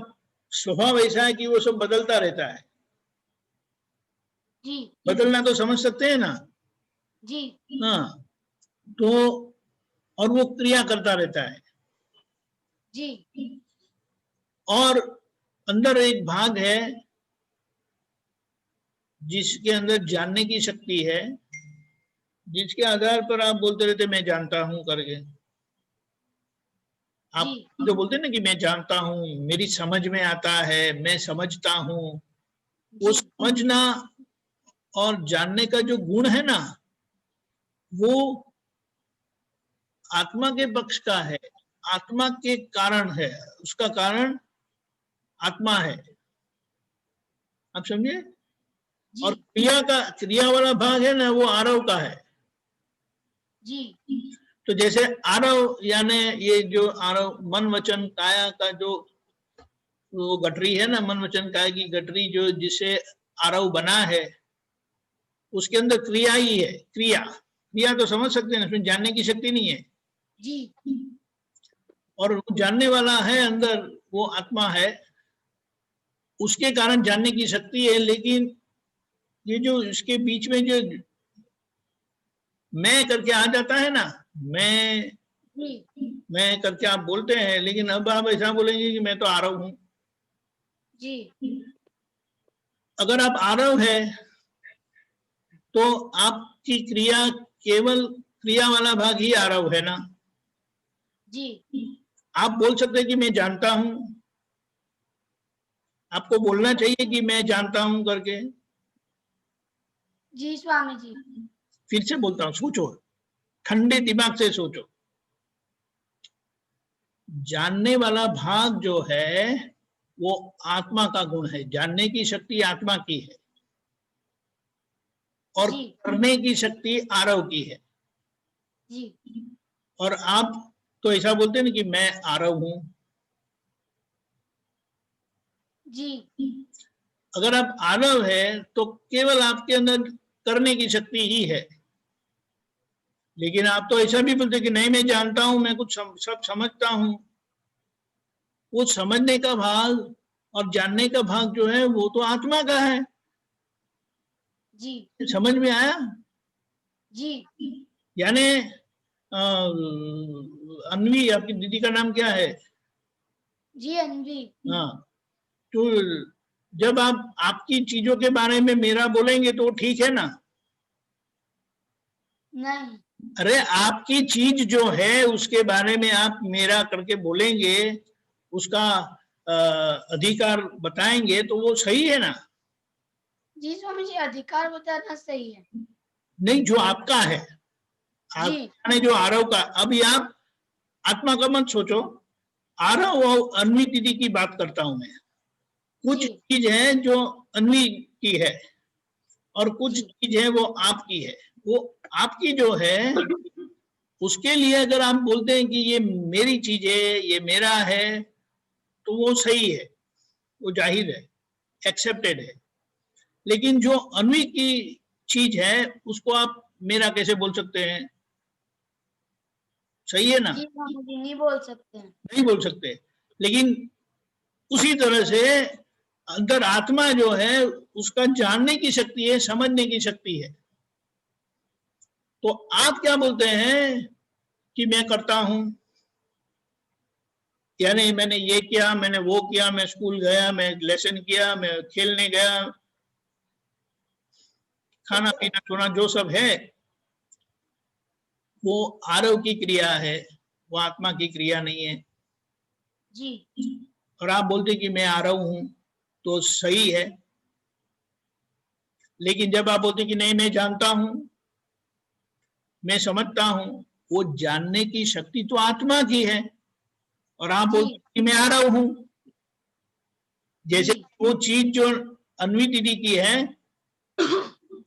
स्वभाव ऐसा है कि वो सब बदलता रहता है। जी बदलना तो समझ सकते हैं ना। जी हाँ, तो और वो क्रिया करता रहता है। जी और अंदर एक भाग है जिसके अंदर जानने की शक्ति है, जिसके आधार पर आप बोलते रहते मैं जानता हूं करके। आप जी जो बोलते हैं ना कि मैं जानता हूं, मेरी समझ में आता है, मैं समझता हूं, वो जी समझना और जानने का जो गुण है ना, वो आत्मा के पक्ष का है, आत्मा के कारण है, उसका कारण आत्मा है। आप समझे? और जी क्रिया वाला भाग है ना, वो आरव का है। जी तो जैसे आरव यानी ये जो आरव मन वचन काया का जो वो गठरी है ना, मन वचन काया की गठरी जो जिसे आरव बना है, उसके अंदर क्रिया ही है। क्रिया तो समझ सकते हैं, उसमें जानने की शक्ति नहीं है। जी और जानने वाला है अंदर, वो आत्मा है, उसके कारण जानने की शक्ति है। लेकिन ये जो इसके बीच में जो मैं करके आ जाता है ना, मैं जी मैं करके आप बोलते हैं, लेकिन अब आप ऐसा बोलेंगे कि मैं तो आरव हूं। जी अगर आप आरव है तो आपकी क्रिया केवल क्रिया वाला भाग ही आरव है ना। जी आप बोल सकते हैं कि मैं जानता हूं, आपको बोलना चाहिए कि मैं जानता हूं करके। जी स्वामी जी। फिर से बोलता हूं, सोचो, ठंडे दिमाग से सोचो। जानने वाला भाग जो है वो आत्मा का गुण है, जानने की शक्ति आत्मा की है, और जी करने की शक्ति आरव की है। जी और आप तो ऐसा बोलते हैं ना कि मैं आरव हूं। जी अगर आप आरव है तो केवल आपके अंदर करने की शक्ति ही है। लेकिन आप तो ऐसा भी बोलते कि नहीं मैं जानता हूं, मैं कुछ सब समझता हूं। वो समझने का भाग और जानने का भाग जो है वो तो आत्मा का है। जी समझ में आया? जी यानी अन्वी, आपकी दीदी का नाम क्या है? जी अनवी। हाँ, तो जब आप आपकी चीजों के बारे में मेरा बोलेंगे तो ठीक है ना। नहीं। अरे आपकी चीज जो है उसके बारे में आप मेरा करके बोलेंगे, उसका अधिकार बताएंगे तो वो सही है ना। जी स्वामी जी, अधिकार बताना सही है। नहीं, जो आपका है, जी आपने जो आरव का, अभी आप आत्मा का मत सोचो, आरव और अन्वी दीदी की बात करता हूं मैं। कुछ जी चीज है जो अन्वी की है और कुछ जी चीज है वो आपकी है। वो आपकी जो है उसके लिए अगर आप बोलते हैं कि ये मेरी चीज है, ये मेरा है, तो वो सही है, वो जाहिर है, एक्सेप्टेड है। लेकिन जो अन्वी की चीज है उसको आप मेरा कैसे बोल सकते हैं? सही है ना? जी स्वामी जी, नहीं बोल सकते हैं। नहीं बोल सकते। लेकिन उसी तरह से अंदर आत्मा जो है उसका जानने की शक्ति है, समझने की शक्ति है। तो आप क्या बोलते हैं कि मैं करता हूं, यानी मैंने ये किया, मैंने वो किया, मैं स्कूल गया, मैं लेसन किया, मैं खेलने गया, खाना पीना सोना जो सब है वो आरव की क्रिया है, वो आत्मा की क्रिया नहीं है। जी और आप बोलते कि मैं आरव हूं तो सही है। लेकिन जब आप बोलते कि नहीं मैं जानता हूं, मैं समझता हूं, वो जानने की शक्ति तो आत्मा की है, और आप जी बोलते कि मैं आरव हूं। जैसे जी वो चीज जो अन्वी दीदी की है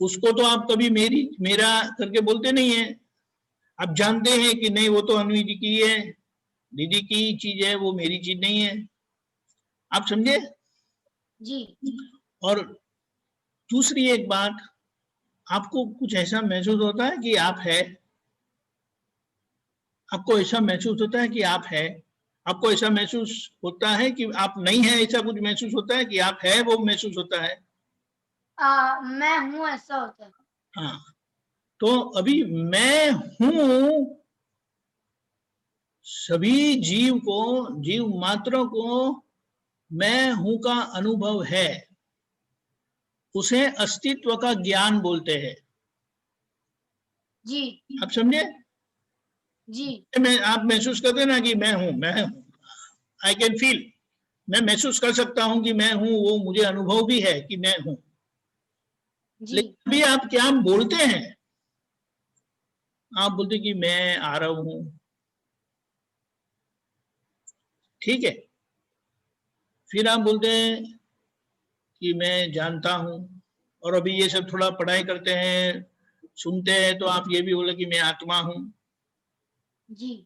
उसको तो आप कभी मेरा करके बोलते नहीं है। आप जानते हैं कि नहीं वो तो अन्वी जी की है, दीदी की चीज है, वो मेरी चीज नहीं है। आप समझे? जी और दूसरी एक बात, आपको कुछ ऐसा महसूस होता है कि आप है? आपको ऐसा महसूस होता है कि आप है? आपको ऐसा महसूस होता है कि आप नहीं है, ऐसा कुछ महसूस होता है कि आप है वो महसूस होता है? मैं हूँ ऐसा होता है। हाँ, तो अभी मैं हूं सभी जीव मात्र को मैं हूं का अनुभव है, उसे अस्तित्व का ज्ञान बोलते हैं। जी आप समझे? जी आप महसूस करते ना कि मैं हूं, आई कैन फील, मैं महसूस कर सकता हूं कि मैं हूं, वो मुझे अनुभव भी है कि मैं हूं। जी लेकिन अभी आप क्या बोलते हैं? आप बोलते कि मैं आरव हूं, ठीक है। फिर आप बोलते हैं कि मैं जानता हूं, और अभी ये सब थोड़ा पढ़ाई करते हैं, सुनते हैं, तो आप ये भी बोले कि मैं आत्मा हूं। जी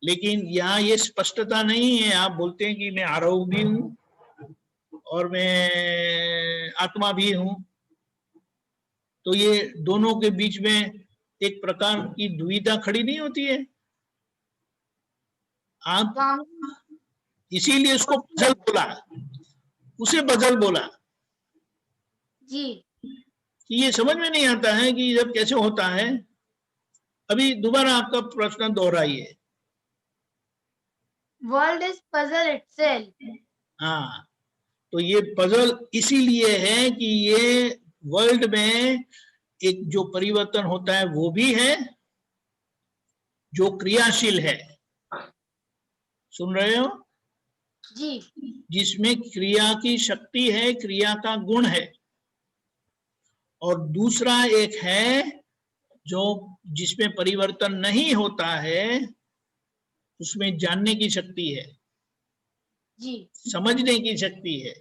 लेकिन यहाँ ये स्पष्टता नहीं है। आप बोलते हैं कि मैं आरव भी हूं और मैं आत्मा भी हूं, तो ये दोनों के बीच में एक प्रकार की दुविधा खड़ी नहीं होती है? आप स्वामी इसीलिए उसको पजल बोला, उसे पजल बोला जी कि ये समझ में नहीं आता है कि जब कैसे होता है। अभी दोबारा आपका प्रश्न दोहराइए। World is puzzle itself. हाँ, तो ये पजल इसीलिए है कि ये वर्ल्ड में एक जो परिवर्तन होता है वो भी है, जो क्रियाशील है, सुन रहे हो, जी जिसमें क्रिया की शक्ति है, क्रिया का गुण है, और दूसरा एक है जो जिसमें परिवर्तन नहीं होता है, उसमें जानने की शक्ति है, जी समझने की शक्ति है।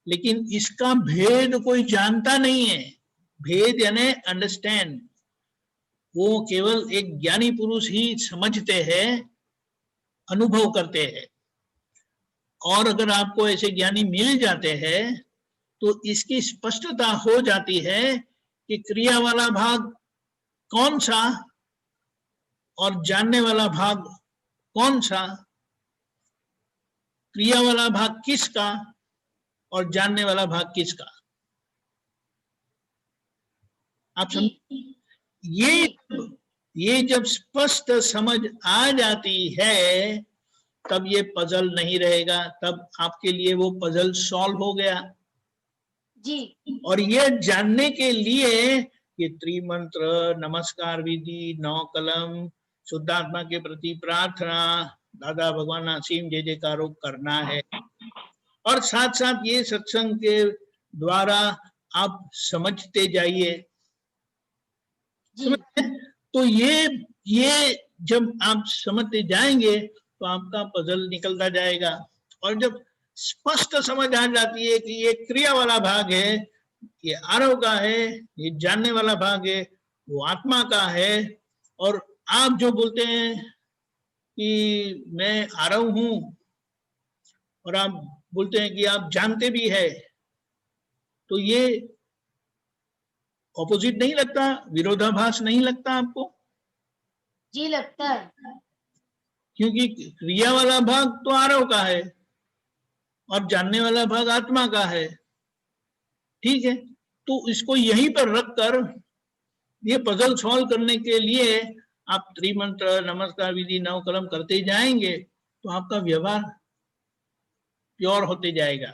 लेकिन इसका भेद कोई जानता नहीं है। भेद यानी अंडरस्टैंड, वो केवल एक ज्ञानी पुरुष ही समझते हैं, अनुभव करते हैं। और अगर आपको ऐसे ज्ञानी मिल जाते हैं तो इसकी स्पष्टता हो जाती है कि क्रिया वाला भाग कौन सा और जानने वाला भाग कौन सा, क्रिया वाला भाग किसका और जानने वाला भाग किसका। आप जी समझ, ये जब स्पष्ट समझ आ जाती है तब ये पजल नहीं रहेगा, तब आपके लिए वो पजल सॉल्व हो गया। जी और ये जानने के लिए ये त्रिमंत्र, नमस्कार विधि, 9 कलम, शुद्धात्मा के प्रति प्रार्थना, दादा भगवान असीम जय जयकारो करना है, और साथ साथ ये सत्संग के द्वारा आप समझते जाइए। जी तो ये जब आप समझते जाएंगे तो आपका पजल निकलता जाएगा। और जब स्पष्ट समझ आ जाती है कि ये क्रिया वाला भाग है, ये आरव का है, ये जानने वाला भाग है, वो आत्मा का है, और आप जो बोलते हैं कि मैं आरव हूं और आप बोलते हैं कि आप जानते भी है, तो ये ऑपोजिट नहीं लगता, विरोधाभास नहीं लगता आपको? जी लगता है। क्योंकि क्रिया वाला भाग तो आरव का है और जानने वाला भाग आत्मा का है, ठीक है। तो इसको यहीं पर रखकर ये पजल सॉल्व करने के लिए आप त्रिमंत्र, नमस्कार विधि, 9 कलम करते जाएंगे तो आपका व्यवहार प्योर होते जाएगा।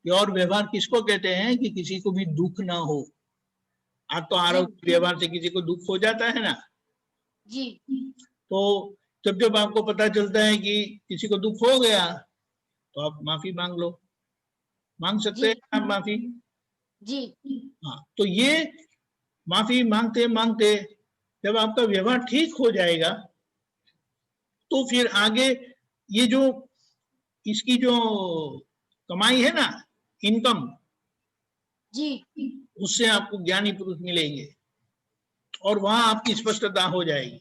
प्योर व्यवहार किसको कहते हैं कि किसी को भी दुख ना हो। आप तो आरव व्यवहार से किसी को दुख हो जाता है ना, जी तो जब जब आपको पता चलता है कि किसी को दुख हो गया तो आप माफी मांग लो, मांग सकते हैं आप माफी। जी हाँ, तो ये माफी मांगते मांगते जब आपका व्यवहार ठीक हो जाएगा तो फिर आगे ये जो इसकी जो कमाई है ना, इनकम, जी उससे आपको ज्ञानी पुरुष मिलेंगे और वहां आपकी स्पष्टता हो जाएगी।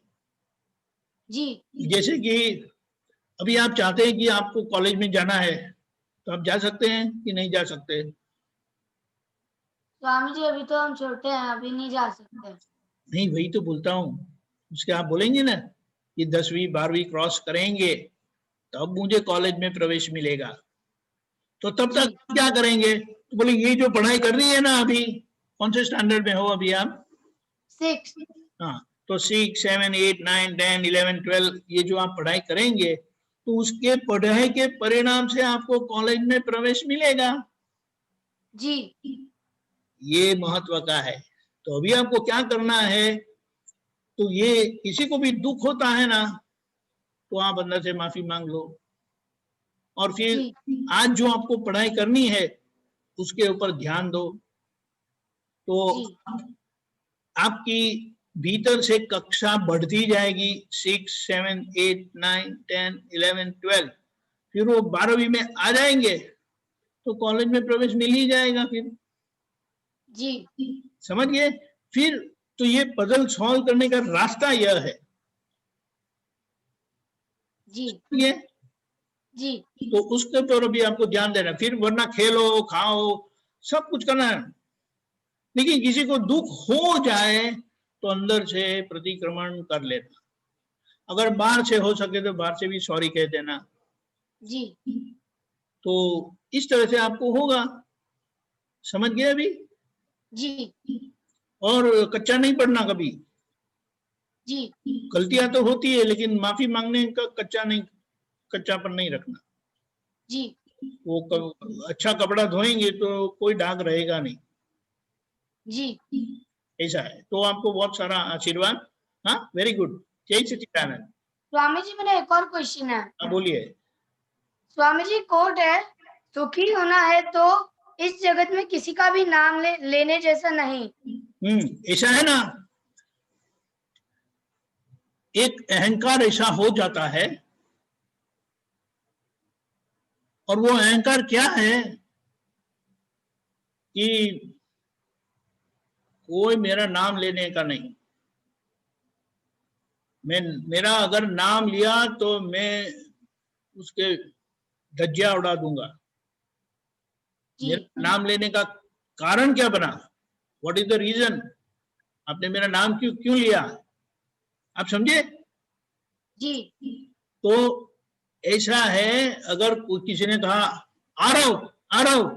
जी जैसे कि अभी आप चाहते हैं कि आपको कॉलेज में जाना है, तो आप जा सकते हैं कि नहीं जा सकते? स्वामी जी अभी तो हम छोटे हैं, अभी नहीं जा सकते। नहीं, वही तो बोलता हूँ। उसके आप बोलेंगे ना कि 10वीं 12वीं क्रॉस करेंगे तब मुझे कॉलेज में प्रवेश मिलेगा, तो तब जी तक क्या करेंगे? तो बोले ये जो पढ़ाई कर रही है ना अभी, कौन से स्टैंडर्ड में हो अभी आप? 6. हाँ, तो 6, 7, 8, 9, 10, 11, 12 ये जो आप पढ़ाई करेंगे तो उसके पढ़ाई के परिणाम से आपको कॉलेज में प्रवेश मिलेगा। जी. ये महत्व का है। तो अभी आपको क्या करना है, तो ये किसी को भी दुख होता है ना तो आप अंदर से माफी मांग लो, और फिर जी. आज जो आपको पढ़ाई करनी है उसके ऊपर ध्यान दो। तो जी. आपकी भीतर से कक्षा बढ़ती जाएगी, 6, 7, 8, 9, 10, 11, 12, फिर वो 12वीं में आ जाएंगे तो कॉलेज में प्रवेश मिल ही जाएगा फिर। जी. समझ गए? फिर तो ये पजल सॉल्व करने का रास्ता यह है। जी. ये जी. तो उसके ऊपर भी आपको ध्यान देना, फिर वरना खेलो खाओ सब कुछ करना है, लेकिन किसी को दुख हो जाए तो अंदर से प्रतिक्रमण कर लेना। अगर बाहर से हो सके तो बाहर से भी सॉरी कह देना। जी. तो इस तरह से आपको होगा। समझ गए अभी? जी. और कच्चा नहीं पढ़ना कभी। जी. गलतियां तो होती है लेकिन माफी मांगने का कच्चापन नहीं रखना। जी. वो अच्छा कपड़ा धोएंगे तो कोई दाग रहेगा नहीं, जी. ऐसा है। तो आपको बहुत सारा आशीर्वाद। हाँ, वेरी गुड। जय सच्चिदानंद। स्वामी जी, मेरा एक और क्वेश्चन है। हाँ, बोलिए। स्वामी जी, कोट है, सुखी होना है तो इस जगत में किसी का भी नाम लेने जैसा नहीं। ऐसा है ना, एक अहंकार ऐसा हो जाता है, और वो अहंकार क्या है कि कोई मेरा नाम लेने का नहीं। मेरा अगर नाम लिया तो मैं उसके धज्जियां उड़ा दूंगा। जी. मेरा नाम लेने का कारण क्या बना? What is the reason? आपने मेरा नाम क्यों क्यों लिया? आप समझे? जी. तो ऐसा है, अगर किसी ने कहा आ रहा हूं आ रहा हूं,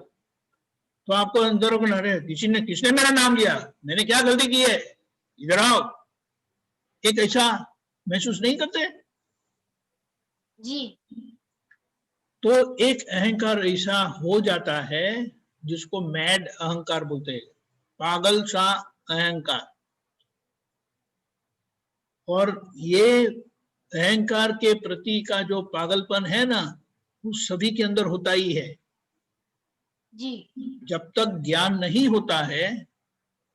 तो आपको अंदर को अरे किसने मेरा नाम लिया, मैंने क्या गलती की है, इधर आओ। एक ऐसा महसूस नहीं करते? जी. तो एक अहंकार ऐसा हो जाता है जिसको मैड अहंकार बोलते हैं, पागल सा अहंकार। और ये अहंकार के प्रति का जो पागलपन है ना, वो सभी के अंदर होता ही है। जी. जब तक ज्ञान नहीं होता है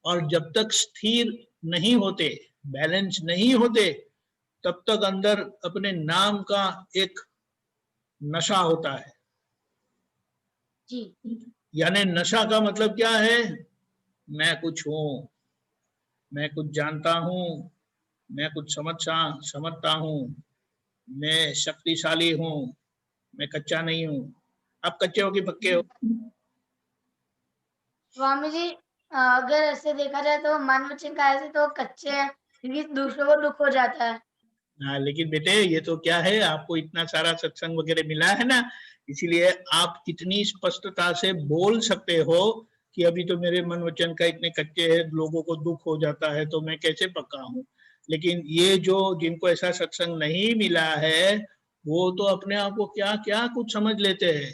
और जब तक स्थिर नहीं होते, बैलेंस नहीं होते, तब तक अंदर अपने नाम का एक नशा होता है। जी. यानी नशा का मतलब क्या है? मैं कुछ हूं, मैं कुछ जानता हूं, मैं कुछ समझता हूं, मैं शक्तिशाली हूं, मैं कच्चा नहीं हूं। आप कच्चे हो कि पक्के हो? स्वामी जी, अगर ऐसे देखा जाए तो मन वचन काया से तो कच्चे हैं, क्योंकि दूसरों को दुख हो जाता है। हाँ, लेकिन बेटे ये तो क्या है, आपको इतना सारा सत्संग वगैरह मिला है ना, इसीलिए आप इतनी स्पष्टता से बोल सकते हो कि अभी तो मेरे मन वचन का इतने कच्चे हैं, लोगों को दुख हो जाता है तो मैं कैसे पक्का हूँ। लेकिन ये जो जिनको ऐसा सत्संग नहीं मिला है, वो तो अपने आप को क्या क्या कुछ समझ लेते हैं।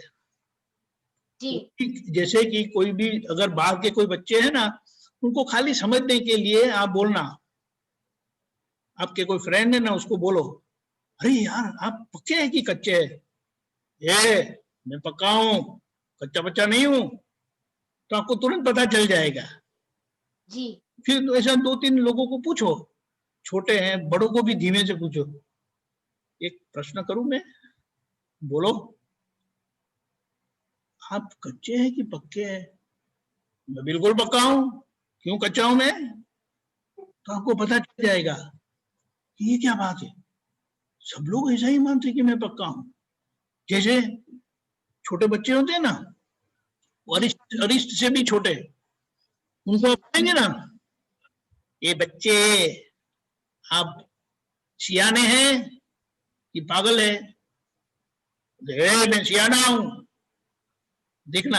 जी. जैसे कि कोई भी अगर बाहर के कोई बच्चे हैं ना, उनको खाली समझने के लिए आप बोलना, आपके कोई फ्रेंड है ना, उसको बोलो अरे यार आप पक्के हैं कि कच्चे हैं? ये मैं पक्का हूं, कच्चा बच्चा नहीं हूं, तो आपको तुरंत पता चल जाएगा। जी. फिर ऐसा 2-3 लोगों को पूछो, छोटे हैं बड़ों को भी धीमे से पूछो, एक प्रश्न करूं मैं, बोलो आप कच्चे हैं कि पक्के हैं? मैं बिल्कुल पक्का हूं। क्यों कच्चा हूं मैं? तो आपको पता चल जाएगा कि ये क्या बात है, सब लोग ऐसा ही मानते कि मैं पक्का हूं। जैसे छोटे बच्चे होते हैं ना, अरिष्ट से भी छोटे, उनको आप बोलेंगे ना, ये बच्चे आप सियाने हैं कि पागल है? मैं सियाना हूं, देखना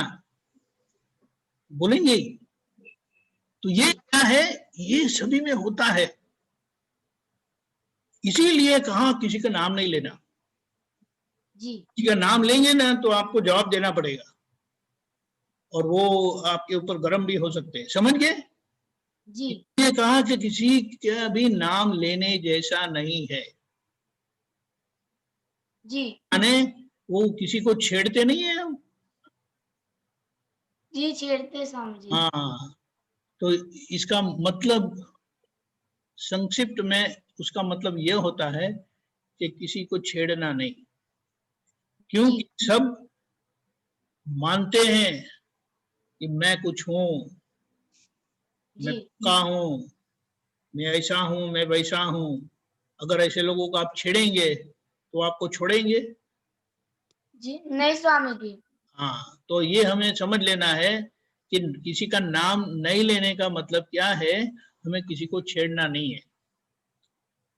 बोलेंगे ही। तो ये क्या है, ये सभी में होता है। इसीलिए कहा किसी का नाम नहीं लेना। जी किसी का नाम लेंगे ना तो आपको जवाब देना पड़ेगा, और वो आपके ऊपर गर्म भी हो सकते हैं, समझ गए। जी ये कहा कि किसी का भी नाम लेने जैसा नहीं है, जी यानी वो किसी को छेड़ते नहीं है हम। जी छेड़ते स्वामी जी। हाँ, तो इसका मतलब संक्षिप्त में उसका मतलब यह होता है कि किसी को छेड़ना नहीं, क्योंकि जी सब मानते हैं कि मैं कुछ हूँ, मैं जी पक्का हूँ, मैं ऐसा हूँ, मैं वैसा हूँ। अगर ऐसे लोगों को आप छेड़ेंगे तो आपको छोड़ेंगे। जी नहीं स्वामी जी। हाँ, तो ये हमें समझ लेना है कि किसी का नाम नहीं लेने का मतलब क्या है, हमें किसी को छेड़ना नहीं है।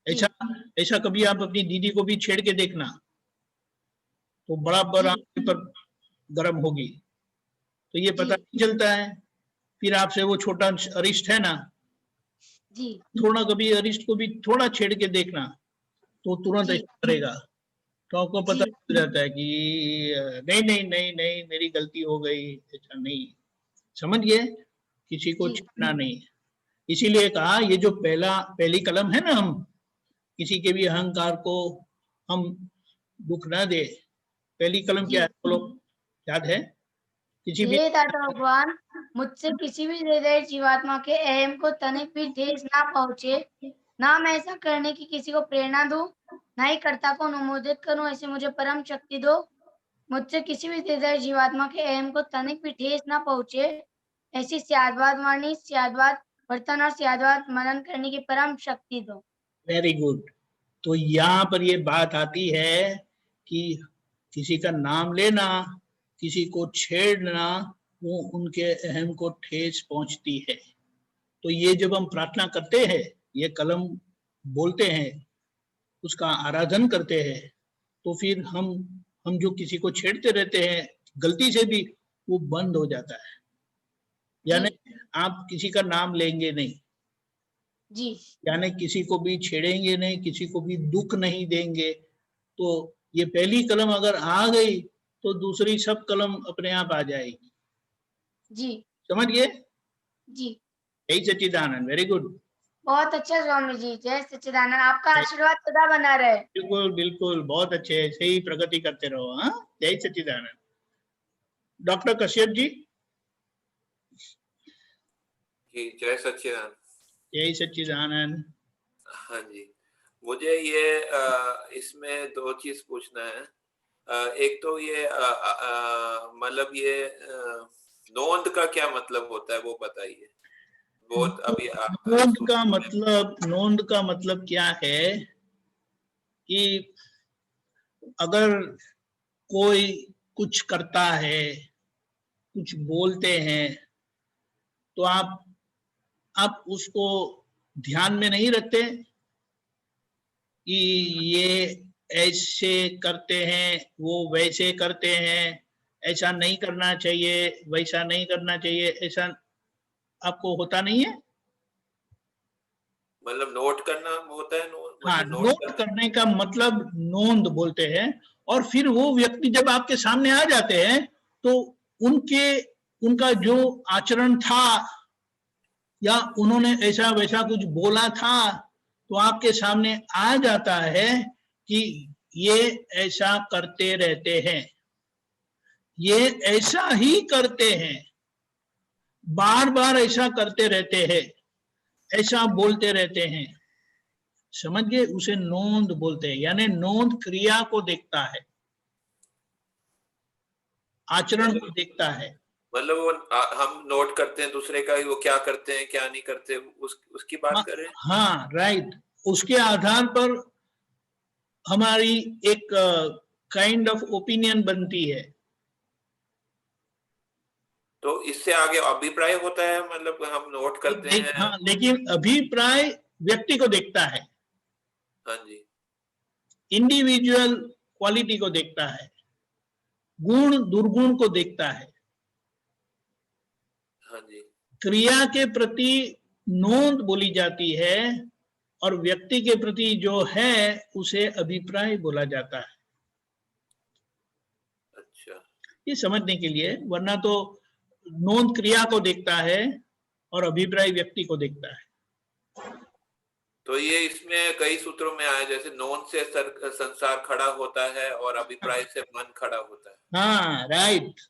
ऐसा जी ऐसा कभी आप अपनी दीदी को भी छेड़ के देखना, तो बराबर जी आपके पर गर्म होगी, तो ये जी पता नहीं चलता है। फिर आपसे वो छोटा अरिष्ट है ना, जी थोड़ा कभी अरिष्ट को भी थोड़ा छेड़ के देखना, तो तुरंत जी ऐसा करेगा, तो आपको पता जी चल जाता है कि नहीं नहीं नहीं नहीं, मेरी गलती हो गई, ऐसा नहीं। समझ गए, किसी को जी छेड़ना नहीं। इसीलिए कहा ये जो पहली कलम है ना, हम किसी के भी अहंकार को हम दुख ना दे। पहली कलम क्या है, जी बोलो, याद है? किसी भी हे दाता भगवान, मुझसे किसी भी हृदय जीवात्मा के अहम को तनिक भी ठेस ना पहुंचे, ना मैं ऐसा करने की किसी को प्रेरणा दूं, ना ही कर्ता को अनुमोदित करूं, ऐसे मुझे परम शक्ति दो। मुझसे किसी भी हृदय जीवात्मा के अहम को तनिक भी ठेस ना पहुंचे, ऐसी स्याद्वाद वाणी, स्याद्वाद वर्तन और स्याद्वाद मनन करने की परम शक्ति दो। Very good. तो यहाँ पर ये बात आती है कि किसी का नाम लेना, किसी को छेड़ना, वो उनके अहम को ठेस पहुंचती है। तो ये जब हम प्रार्थना करते हैं, ये कलम बोलते हैं, उसका आराधन करते हैं, तो फिर हम जो किसी को छेड़ते रहते हैं गलती से भी, वो बंद हो जाता है। यानी जी आप किसी का नाम लेंगे नहीं, जी यानी किसी को भी छेड़ेंगे नहीं, किसी को भी दुख नहीं देंगे। तो ये पहली कलम अगर आ गई तो दूसरी सब कलम अपने आप आ जाएगी। जी समझ गए? जी यही सच्चिदानंद, वेरी गुड। बहुत अच्छा स्वामी जी, जय सच्चिदानंद, आपका आशीर्वाद सदा बना रहे। बिल्कुल बिल्कुल, बहुत अच्छे, ऐसे ही प्रगति करते रहो। हाँ, जय सच्चिदानंद। डॉक्टर कश्यप जी। जी जय सच्चिदानंद। जय सच्चिदानंद। हाँ जी, मुझे ये इसमें दो चीज पूछना है। एक तो ये मतलब ये नोंद का क्या मतलब होता है वो बताइए। बहुत अभी नोंद का मतलब क्या है कि अगर कोई कुछ करता है, कुछ बोलते हैं, तो आप उसको ध्यान में नहीं रखते कि ये ऐसे करते हैं, वो वैसे करते हैं, ऐसा नहीं करना चाहिए, वैसा नहीं करना चाहिए, ऐसा आपको होता नहीं है? मतलब नोट करना होता है, हाँ, मतलब नोट नोट करने का मतलब नोंद बोलते हैं। और फिर वो व्यक्ति जब आपके सामने आ जाते हैं, तो उनका जो आचरण था, या उन्होंने ऐसा वैसा कुछ बोला था, तो आपके सामने आ जाता है कि ये ऐसा करते रहते हैं, ये ऐसा ही करते हैं, बार बार ऐसा करते रहते हैं, ऐसा बोलते रहते हैं। समझ गए? उसे नोंद बोलते हैं, यानी नोंद क्रिया को देखता है, आचरण को देखता है। मतलब वो हम नोट करते हैं दूसरे का, वो क्या करते हैं क्या नहीं करते, उसकी बात कर रहे हैं। हाँ, राइट। उसके आधार पर हमारी एक काइंड ऑफ ओपिनियन बनती है। तो इससे आगे अभिप्राय होता है, मतलब हम नोट करते हैं। हाँ, लेकिन अभिप्राय व्यक्ति को देखता है, हाँ जी। इंडिविजुअल क्वालिटी को देखता है, गुण दुर्गुण को देखता है। हाँ जी, क्रिया के प्रति नोंद बोली जाती है और व्यक्ति के प्रति जो है उसे अभिप्राय बोला जाता है। अच्छा, ये समझने के लिए, वरना तो नोंद क्रिया को देखता है और अभिप्राय व्यक्ति को देखता है। तो ये इसमें कई सूत्रों में आया, जैसे नोंद से संसार खड़ा होता है और अभिप्राय से मन खड़ा होता है। हाँ, राइट।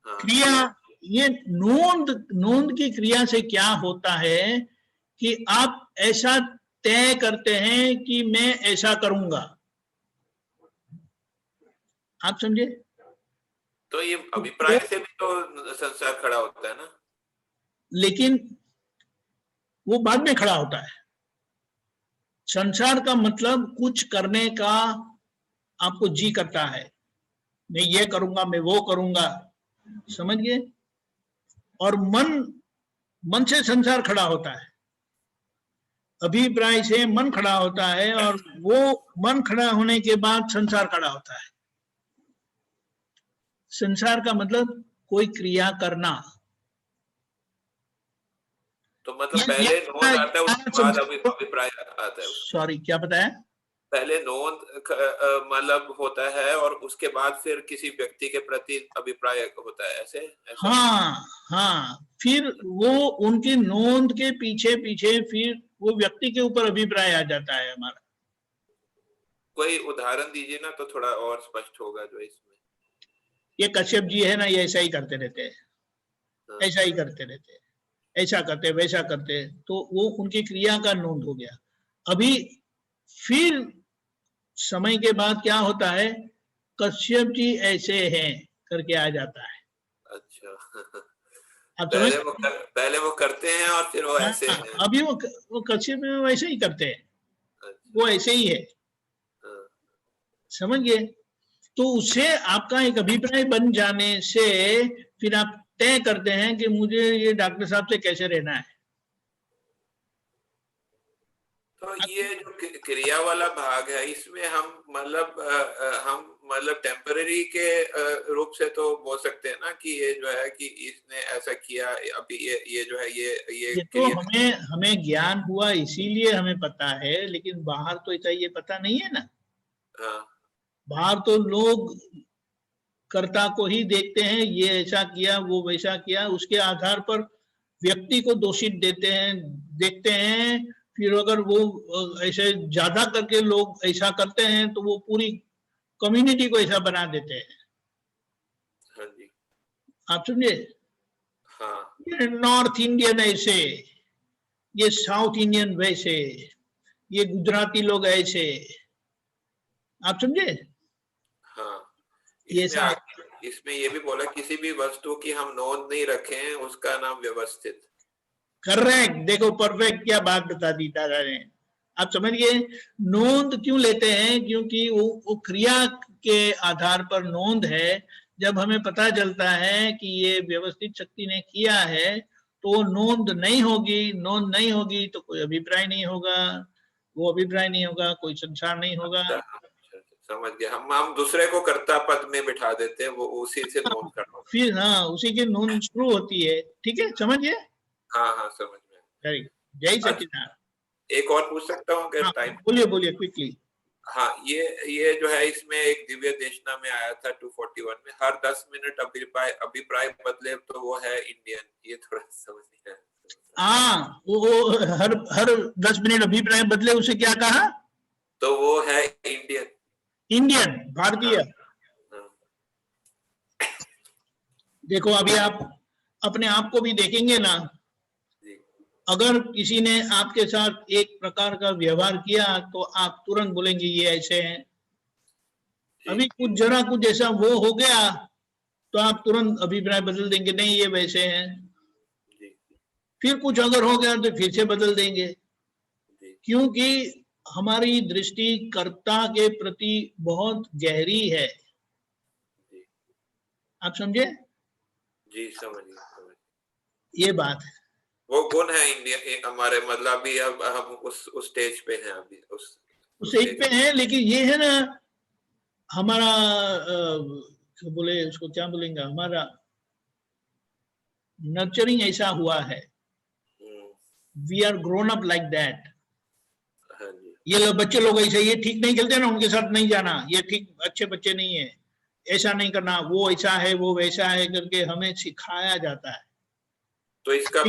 हाँ, क्रिया, ये नोंद की क्रिया से क्या होता है कि आप ऐसा तय करते हैं कि मैं ऐसा करूंगा। आप समझे? तो ये अभिप्राय से भी तो संसार खड़ा होता है ना? लेकिन वो बाद में खड़ा होता है। संसार का मतलब कुछ करने का आपको जी करता है, मैं ये करूंगा, मैं वो करूंगा, समझ गए? और मन से संसार खड़ा होता है, अभिप्राय से मन खड़ा होता है, और वो मन खड़ा होने के बाद संसार खड़ा होता है। संसार का मतलब कोई क्रिया करना। तो मतलब पहले नोंद आता है, उसके बाद अभिप्राय आता है। सॉरी, क्या बताया? पहले नोंद मतलब होता है और उसके बाद फिर किसी व्यक्ति के प्रति अभिप्राय होता है, ऐसे? हाँ, फिर वो उनकी नोंद के पीछे पीछे फिर वो व्यक्ति के ऊपर अभिप्राय आ जाता है हमारा। कोई उदाहरण दीजिए ना, तो थोड़ा और स्पष्ट होगा जो इसमें। ये कश्यप जी है ना, ये ऐसा ही करते रहते हैं, ऐसा ही करते रहते हैं, ऐसा करते वैसा करते, तो वो उनकी क्रिया का नोंद हो गया। अभी फिर समय के बाद क्या होता है, कश्यप जी ऐसे हैं करके आ जाता है। अच्छा, आप पहले वो करते हैं और फिर वो ऐसे हैं। अभी वो कश्यप में वैसे ही करते हैं। अच्छा, वो ऐसे ही है, समझ गए? तो उससे आपका एक अभिप्राय बन जाने से फिर आप तय करते हैं कि मुझे ये डॉक्टर साहब से कैसे रहना है। तो ये जो क्रिया वाला भाग है, इसमें हम मतलब टेम्पररी के रूप से तो बोल सकते हैं ना कि ये जो है कि इसने ऐसा किया, अभी ये जो है ये तो हमें ज्ञान हुआ इसीलिए हमें पता है, लेकिन बाहर तो ऐसा ये पता नहीं है ना। हाँ, बाहर तो लोग कर्ता को ही देखते हैं, ये ऐसा किया, वो वैसा किया, उसके आधार पर व्यक्ति को दोषी देखते हैं। फिर अगर वो ऐसे ज्यादा करके लोग ऐसा करते हैं तो वो पूरी कम्युनिटी को ऐसा बना देते हैं। हाँ जी, आप समझे? हाँ, ये नॉर्थ इंडियन ऐसे, ये साउथ इंडियन वैसे, ये गुजराती लोग ऐसे, आप समझे? हाँ। ये इसमें ये भी बोला, किसी भी वस्तु की हम नोंद नहीं रखें, उसका नाम व्यवस्थित। करेक्ट, देखो परफेक्ट, क्या बात बता दी दादा ने। आप समझ गए? नोंद क्यों लेते हैं? क्योंकि वो क्रिया के आधार पर नोंद है। जब हमें पता चलता है कि ये व्यवस्थित शक्ति ने किया है, तो नोंद नहीं होगी तो कोई अभिप्राय नहीं होगा, वो अभिप्राय नहीं होगा, कोई संसार नहीं होगा। अच्छा, समझ गए। हम दूसरे को कर्ता पद में बिठा देते हैं, वो उसी से नोंद करना। फिर हाँ, उसी की नोंद शुरू होती है। ठीक है, समझ गए? हाँ, समझ में। जय सच्चिदानंद। एक और पूछ सकता हूँ अगर टाइम? बोलिए क्विकली। हाँ, ये जो है, इसमें एक दिव्य देशना में आया था 241 में, हर 10 मिनट अभिप्राय बदले तो वो है इंडियन। ये थोड़ा समझ नहीं आया। वो हर 10 मिनट अभिप्राय बदले, उसे क्या कहा? तो वो है इंडियन, भारतीय। देखो अभी आप अपने आप को भी देखेंगे ना, अगर किसी ने आपके साथ एक प्रकार का व्यवहार किया तो आप तुरंत बोलेंगे ये ऐसे हैं। अभी कुछ ऐसा वो हो गया तो आप तुरंत अभिप्राय बदल देंगे, नहीं ये वैसे हैं। फिर कुछ अगर हो गया तो फिर से बदल देंगे, क्योंकि हमारी दृष्टि कर्ता के प्रति बहुत गहरी है। आप समझे? जी, समझिए। ये बात है, वो गुण है इंडिया हमारे, मतलब अभी अब हम उस स्टेज पे हैं, अभी उस स्टेज पे हैं। लेकिन ये है ना, हमारा बोले उसको क्या बोलेंगे, हमारा नर्चरिंग ऐसा हुआ है, we are grown up like that. हाँ जी, ये लोग बच्चे लोग ऐसे, ये ठीक नहीं खेलते ना, उनके साथ नहीं जाना, ये ठीक अच्छे बच्चे नहीं है, ऐसा नहीं करना, वो ऐसा है वो वैसा है करके हमें सिखाया जाता है। तो इसका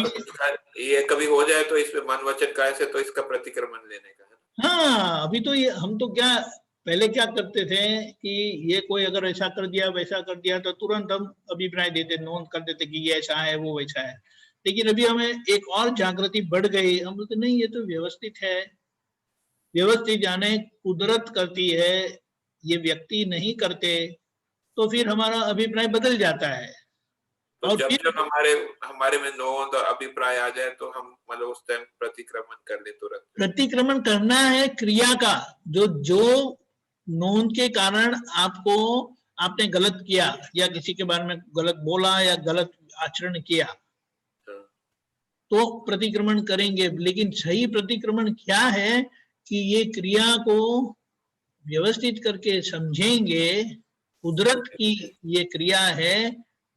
ये कभी हो जाए तो इसमें मन वचन काय से तो इसका प्रतिक्रमण लेने का है। हाँ, अभी तो ये हम तो क्या पहले क्या करते थे कि ये कोई अगर ऐसा कर दिया वैसा कर दिया तो तुरंत हम अभिप्राय देते, नोट कर देते कि ये ऐसा है वो वैसा है। लेकिन अभी हमें एक और जागृति बढ़ गई, हम बोलते नहीं ये तो व्यवस्थित है, व्यवस्थित जाने कुदरत करती है, ये व्यक्ति नहीं करते, तो फिर हमारा अभिप्राय बदल जाता है। तो और जब फिर जब हमारे में नोंद और अभिप्राय आ जाए तो हम मतलब उस टाइम प्रतिक्रमण कर ले तुरंत। प्रतिक्रमण करना है क्रिया का, जो जो नोंद के कारण आपको आपने गलत किया या किसी के बारे में गलत बोला या गलत आचरण किया तो प्रतिक्रमण करेंगे। लेकिन सही प्रतिक्रमण क्या है कि ये क्रिया को व्यवस्थित करके समझेंगे, कुदरत की ये क्रिया है,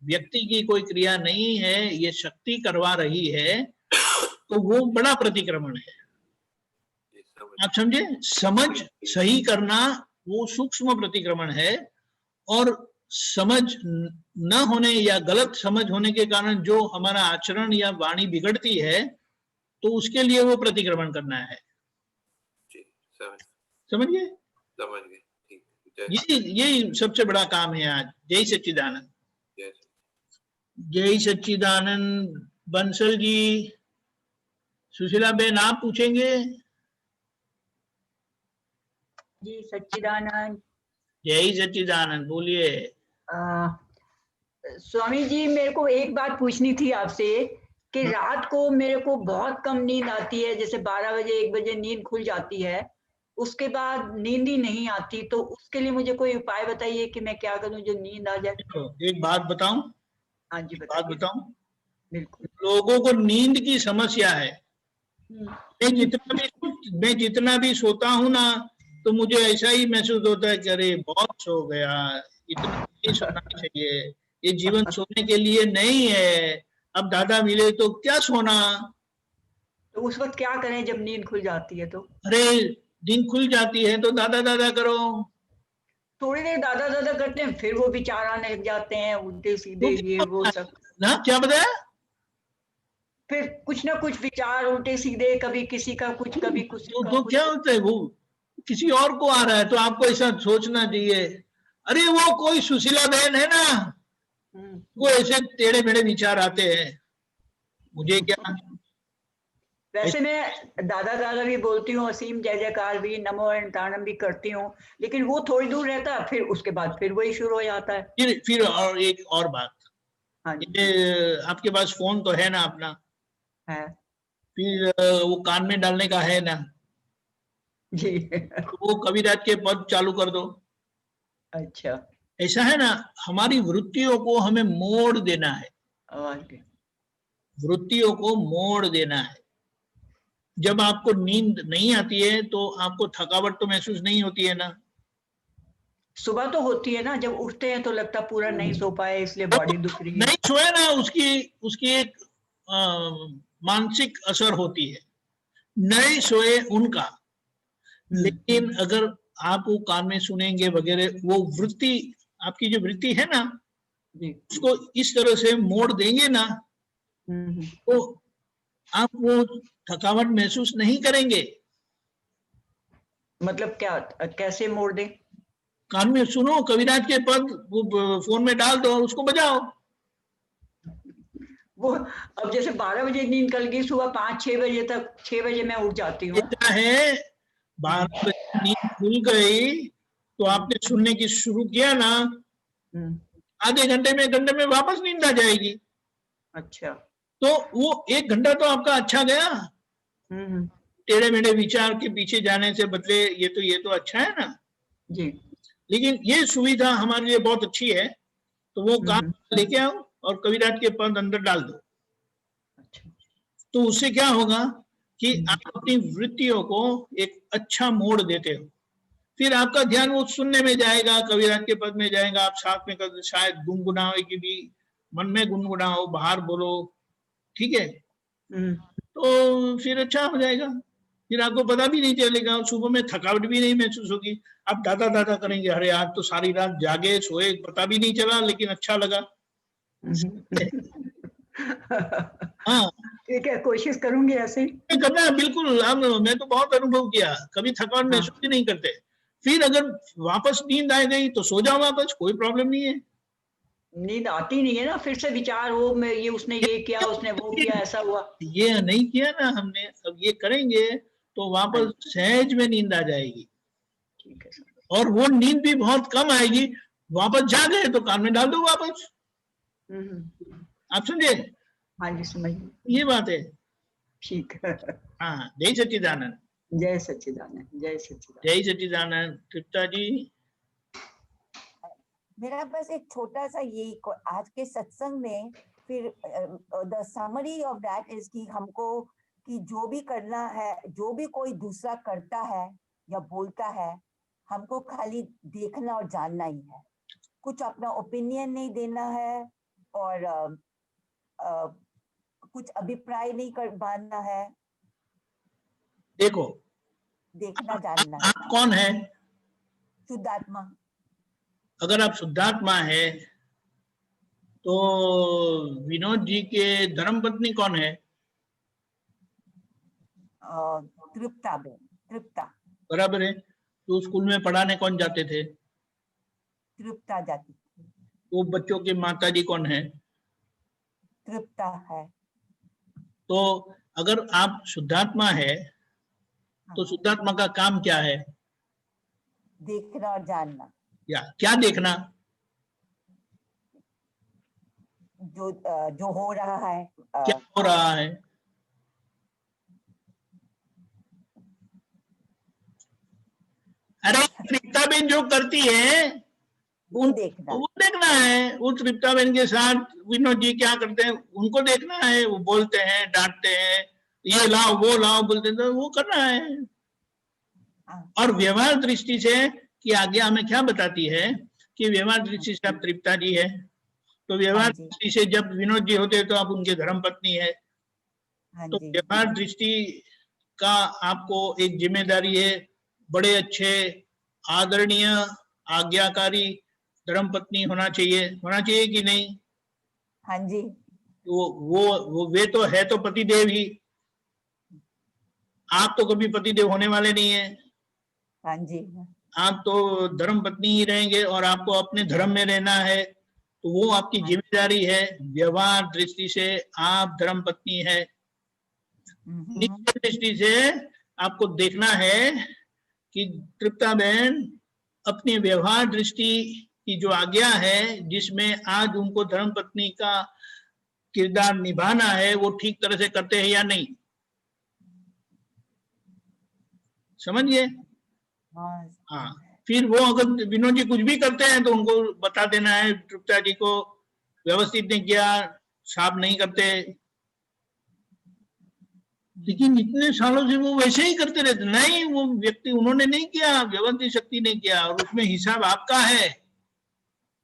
व्यक्ति की कोई क्रिया नहीं है, ये शक्ति करवा रही है, तो वो बड़ा प्रतिक्रमण है। आप समझे, समझ सही करना वो सूक्ष्म प्रतिक्रमण है, और समझ न होने या गलत समझ होने के कारण जो हमारा आचरण या वाणी बिगड़ती है तो उसके लिए वो प्रतिक्रमण करना है। समझ गए? समझ गए। यही सबसे बड़ा काम है आज। जय सच्चिदानंद। जय सच्चिदानंद। बंसल जी, सुशीला बेन आप पूछेंगे? जी सच्चिदानंद। जय सच्चिदानंद, बोलिए। स्वामी जी, मेरे को एक बात पूछनी थी आपसे कि रात को मेरे को बहुत कम नींद आती है, जैसे 12 बजे 1 बजे नींद खुल जाती है, उसके बाद नींद ही नहीं आती, तो उसके लिए मुझे कोई उपाय बताइए कि मैं क्या करूं जो नींद आ जाए। एक बात बताऊं? हाँ जी बात बताऊं? बिल्कुल। लोगों को नींद की समस्या है। मैं जितना भी सोता हूं ना तो मुझे ऐसा ही महसूस होता है कि अरे बहुत सो गया, इतना नहीं सोना चाहिए, ये जीवन सोने के लिए नहीं है, अब दादा मिले तो क्या सोना। तो उस वक्त क्या करें जब नींद खुल जाती है? तो अरे नींद खुल जाती है तो दादा दादा करो। थोड़ी देर दादा दादा करते हैं, फिर वो विचार आने लग जाते हैं उल्टे सीधे ये वो सब ना। क्या बताया? फिर कुछ ना कुछ विचार उल्टे सीधे, कभी किसी का कुछ, कभी कुछ तो क्या होता है, वो किसी और को आ रहा है तो आपको ऐसा सोचना चाहिए, अरे वो कोई सुशीला बहन है ना, वो ऐसे टेढ़े मेढ़े विचार आते हैं, मुझे क्या। वैसे मैं दादा दादा भी बोलती हूँ, असीम जय जयकार भी, नमो अनंताणम भी करती हूँ, लेकिन वो थोड़ी दूर रहता है, फिर उसके बाद फिर वही शुरू हो जाता है। फिर और एक और बात, हाँ ये आपके पास फोन तो है ना अपना? है फिर वो कान में डालने का है ना जी। तो वो कविराज के पद चालू कर दो। अच्छा, ऐसा है ना, हमारी वृत्तियों को हमें मोड़ देना है, वृत्तियों को मोड़ देना है। जब आपको नींद नहीं आती है तो आपको थकावट तो महसूस नहीं होती है ना? सुबह तो होती है ना, जब उठते हैं तो लगता पूरा नहीं सो पाए इसलिए बॉडी दुख रही है। नहीं सोए ना, उसकी एक मानसिक असर होती है, नहीं सोए उनका। लेकिन अगर आप वो कान में सुनेंगे वगैरह, वो वृत्ति, आपकी जो वृत्ति है ना, उसको इस तरह से मोड़ देंगे ना तो आप वो थकावट महसूस नहीं करेंगे। मतलब क्या, कैसे मोड़ दें? कान में सुनो कविराज के पद, वो फोन में डाल दो और उसको बजाओ। वो अब जैसे 12 बजे नींद निकल गई, सुबह 5-6 बजे तक, 6 बजे मैं उठ जाती हूँ। क्या है, 12 बजे नींद खुल गई तो आपने सुनने की शुरू किया ना, आधे घंटे में वापस नींद आ जाएगी। अच्छा, तो वो 1 घंटा तो आपका अच्छा गया, टेढ़े मेढ़े विचार के पीछे जाने से बदले ये तो अच्छा है ना जी। लेकिन ये सुविधा हमारे लिए बहुत अच्छी है, तो वो काम लेके आओ और कविराज के पद अंदर डाल दो। अच्छा। तो उससे क्या होगा कि आप अपनी वृत्तियों को एक अच्छा मोड़ देते हो, फिर आपका ध्यान वो सुनने में जाएगा, कविराज के पद में जाएगा, आप साथ में शायद गुनगुनावे की भी मन में गुनगुनाओ, बाहर बोलो, ठीक है, हम्म, तो फिर अच्छा हो जाएगा। फिर आपको पता भी नहीं चलेगा, सुबह में थकावट भी नहीं महसूस होगी। आप दादा दादा करेंगे, अरे आज तो सारी रात जागे सोए, पता भी नहीं चला, लेकिन अच्छा लगा। हाँ, ठीक है, कोशिश करूंगी ऐसे ही। करना है बिल्कुल। मैं तो बहुत अनुभव किया, कभी थकान हाँ। महसूस ही नहीं करते। फिर अगर वापस नींद आ गई तो सो जाओ वापस, कोई प्रॉब्लम नहीं है। नींद आती नहीं है ना, फिर से विचार हो, मैं ये उसने ये किया, उसने वो किया, ऐसा हुआ। ये नहीं किया ना हमने, अब ये करेंगे तो वापस सहज में नींद आ जाएगी। ठीक है सर। और वो नींद भी बहुत कम आएगी। वापस जागे तो कान में डाल दो वापस। आप समझे? हाँ जी, समझ गई। ये बात है। ठीक है। हाँ, जय सच्चिदानंद। जय सच्चिदानंद, जय सच्चिदानंद। जय सच्चिदानंद। तृप्ता जी। मेरा बस एक छोटा सा आज के सत्संग में फिर the summary of that is कि हमको कि जो भी करना है, जो भी कोई दूसरा करता है या बोलता है, हमको खाली देखना और जानना ही है। कुछ अपना ओपिनियन नहीं देना है और कुछ अभिप्राय नहीं कर बांधना है। देखो, देखना जानना है। आप कौन है? शुद्धात्मा। अगर आप शुद्धात्मा है तो विनोद जी के धर्मपत्नी कौन है? तृप्ता बेन। तृप्ता। बराबर है। तो स्कूल में पढ़ाने कौन जाते थे? तृप्ता जाती। वो बच्चों के माता जी कौन है? तृप्ता है। तो अगर आप शुद्धात्मा है तो शुद्धात्मा का काम क्या है? देखना और जानना। या क्या देखना? जो हो रहा है। क्या हो रहा है? अरे तृप्ता बेन जो करती है वो देखना। वो देखना है। वो तृप्ता बेन के साथ विनोद जी क्या करते हैं उनको देखना है। वो बोलते हैं, डांटते हैं, ये लाओ वो लाओ बोलते हैं, तो वो करना है। और व्यवहार दृष्टि से कि आज्ञा हमें क्या बताती है कि व्यवहार दृष्टि से आप तृप्ता जी है, तो व्यवहार दृष्टि से जब विनोद जी होते तो आप उनके धर्मपत्नी है। तो व्यवहार दृष्टि का आपको एक जिम्मेदारी है, बड़े अच्छे आदरणीय आज्ञाकारी धर्मपत्नी होना चाहिए कि नहीं? हाँ जी। वो वे तो है तो पतिदेव ही। आप तो कभी पतिदेव होने वाले नहीं है। हाँ जी। आप तो धर्मपत्नी ही रहेंगे और आपको अपने धर्म में रहना है, तो वो आपकी जिम्मेदारी है। व्यवहार दृष्टि से आप धर्मपत्नी है। निश्चित दृष्टि से आपको देखना है कि तृप्ता बहन अपनी व्यवहार दृष्टि की जो आज्ञा है, जिसमें आज उनको धर्मपत्नी का किरदार निभाना है, वो ठीक तरह से करते हैं या नहीं। समझिए? हाँ। फिर वो अगर विनोद जी कुछ भी करते हैं तो उनको बता देना है, तृप्ता जी को व्यवस्थित नहीं किया, साफ नहीं करते। लेकिन इतने सालों से वो वैसे ही करते रहते। नहीं, वो व्यक्ति उन्होंने नहीं किया, व्यवस्थित शक्ति ने किया, और उसमें हिसाब आपका है।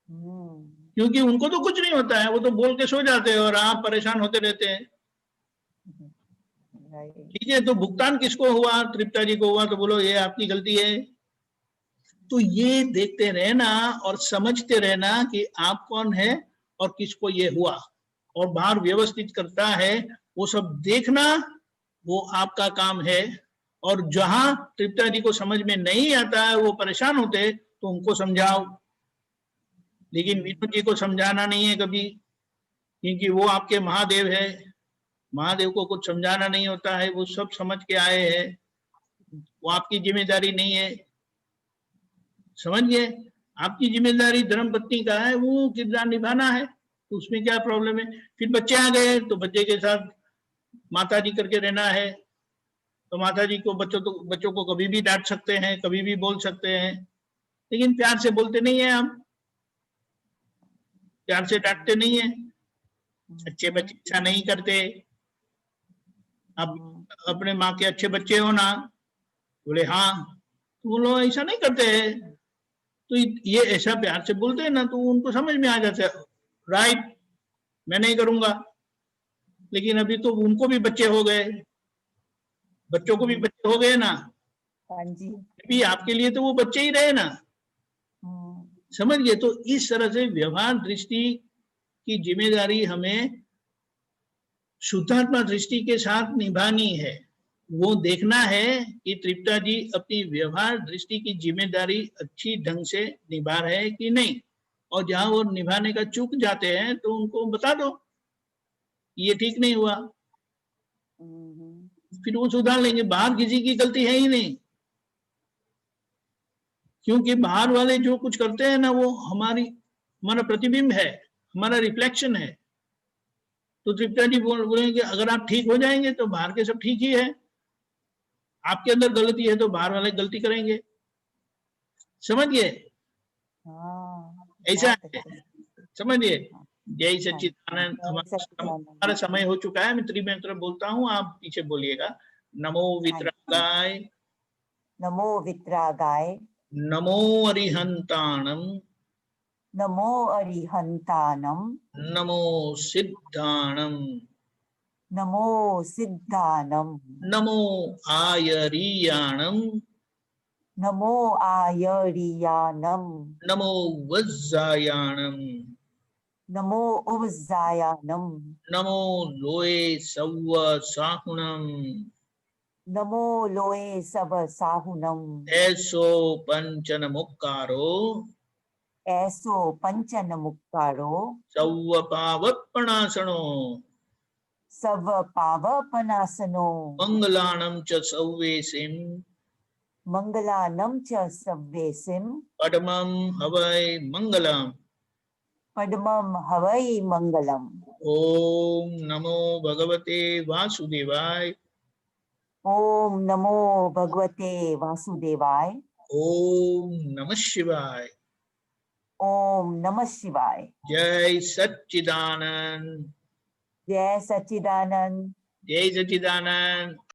क्योंकि उनको तो कुछ नहीं होता है, वो तो बोल के सो जाते हैं और आप परेशान होते रहते हैं। ठीक है, तो भुगतान किसको हुआ? तृप्ता जी को हुआ, तो बोलो ये आपकी गलती है। तो ये देखते रहना और समझते रहना कि आप कौन है और किसको ये हुआ, और बाहर व्यवस्थित करता है वो सब देखना, वो आपका काम है। और जहां तृप्ता जी को समझ में नहीं आता है, वो परेशान होते, तो उनको समझाओ। लेकिन विनोद जी को समझाना नहीं है कभी, क्योंकि वो आपके महादेव है। महादेव को कुछ समझाना नहीं होता है, वो सब समझ के आए हैं। वो आपकी जिम्मेदारी नहीं है। समझिए? आपकी जिम्मेदारी धर्मपत्नी का है, वो किरदार निभाना है, तो उसमें क्या प्रॉब्लम है? फिर बच्चे आ गए तो बच्चे के साथ माता जी करके रहना है। तो माता जी को बच्चों को कभी भी डांट सकते हैं, कभी भी बोल सकते हैं, लेकिन प्यार से बोलते नहीं है। हम प्यार से डांटते नहीं है। अच्छे बच्चे ऐसा नहीं करते। आप अपने माँ के अच्छे बच्चे हो ना? बोले हाँ। तो वो लोग ऐसा नहीं करते हैं, तो ये ऐसा प्यार से बोलते हैं ना, तो उनको समझ में आ जाता है। राइट, मैं नहीं करूंगा। लेकिन अभी तो उनको भी बच्चे हो गए, बच्चों को भी बच्चे हो गए ना, हाँ जी। अभी आपके लिए तो वो बच्चे ही रहे ना, समझ गए। तो इस तरह से व्यवहार दृष्टि की जिम्मेदारी हमें शुद्धात्मा दृष्टि के साथ निभानी है। वो देखना है कि तृप्ता जी अपनी व्यवहार दृष्टि की जिम्मेदारी अच्छी ढंग से निभा रहे हैं कि नहीं, और जहां वो निभाने का चूक जाते हैं तो उनको बता दो ये ठीक नहीं हुआ, फिर वो सुधार लेंगे। बाहर किसी की गलती है ही नहीं, क्योंकि बाहर वाले जो कुछ करते हैं ना वो हमारा प्रतिबिंब है, हमारा रिफ्लेक्शन है। तो तृप्ता जी बोलेंगे अगर आप ठीक हो जाएंगे तो बाहर के सब ठीक ही है, आपके अंदर गलती है तो बाहर वाले गलती करेंगे, समझ गए? ऐसा है, समझिए। जय सच्चिदानंद। हमारा समय हो चुका है, मैं त्रिमंत्र बोलता हूँ, आप पीछे बोलिएगा। नमो वितरागाय, नमो वितरागाय, नमो अरिहंताणम, नमो अरिहंतानम, नमो सिद्धाणम, नमो सिद्धानम, नमो आयरीयाणम, नमो आयरियानम, नमो वज्जायाणम, नमो उवजायानम, नमो लोए सव्व साहुणम, नमो लोए सब साहुनम, ऐसो पंचन मुक्कारो, ऐसो पंचन मुक्कारो, सव्व पावपणासनो, सव पावपनासनो, मंगलाणं च सव्वेसिं, मंगलानम च सव्वेसिम, पद्मं हवै मंगलम्। पद्मम हवै मंगलम। ओम नमो भगवते वासुदेवाय, ओम नमो भगवते वासुदेवाय, ओम नमः शिवाय। ओम नमः शिवाय। जय सच्चिदानंद, जय सच्चिदानंद। जय सच्चिदानंद।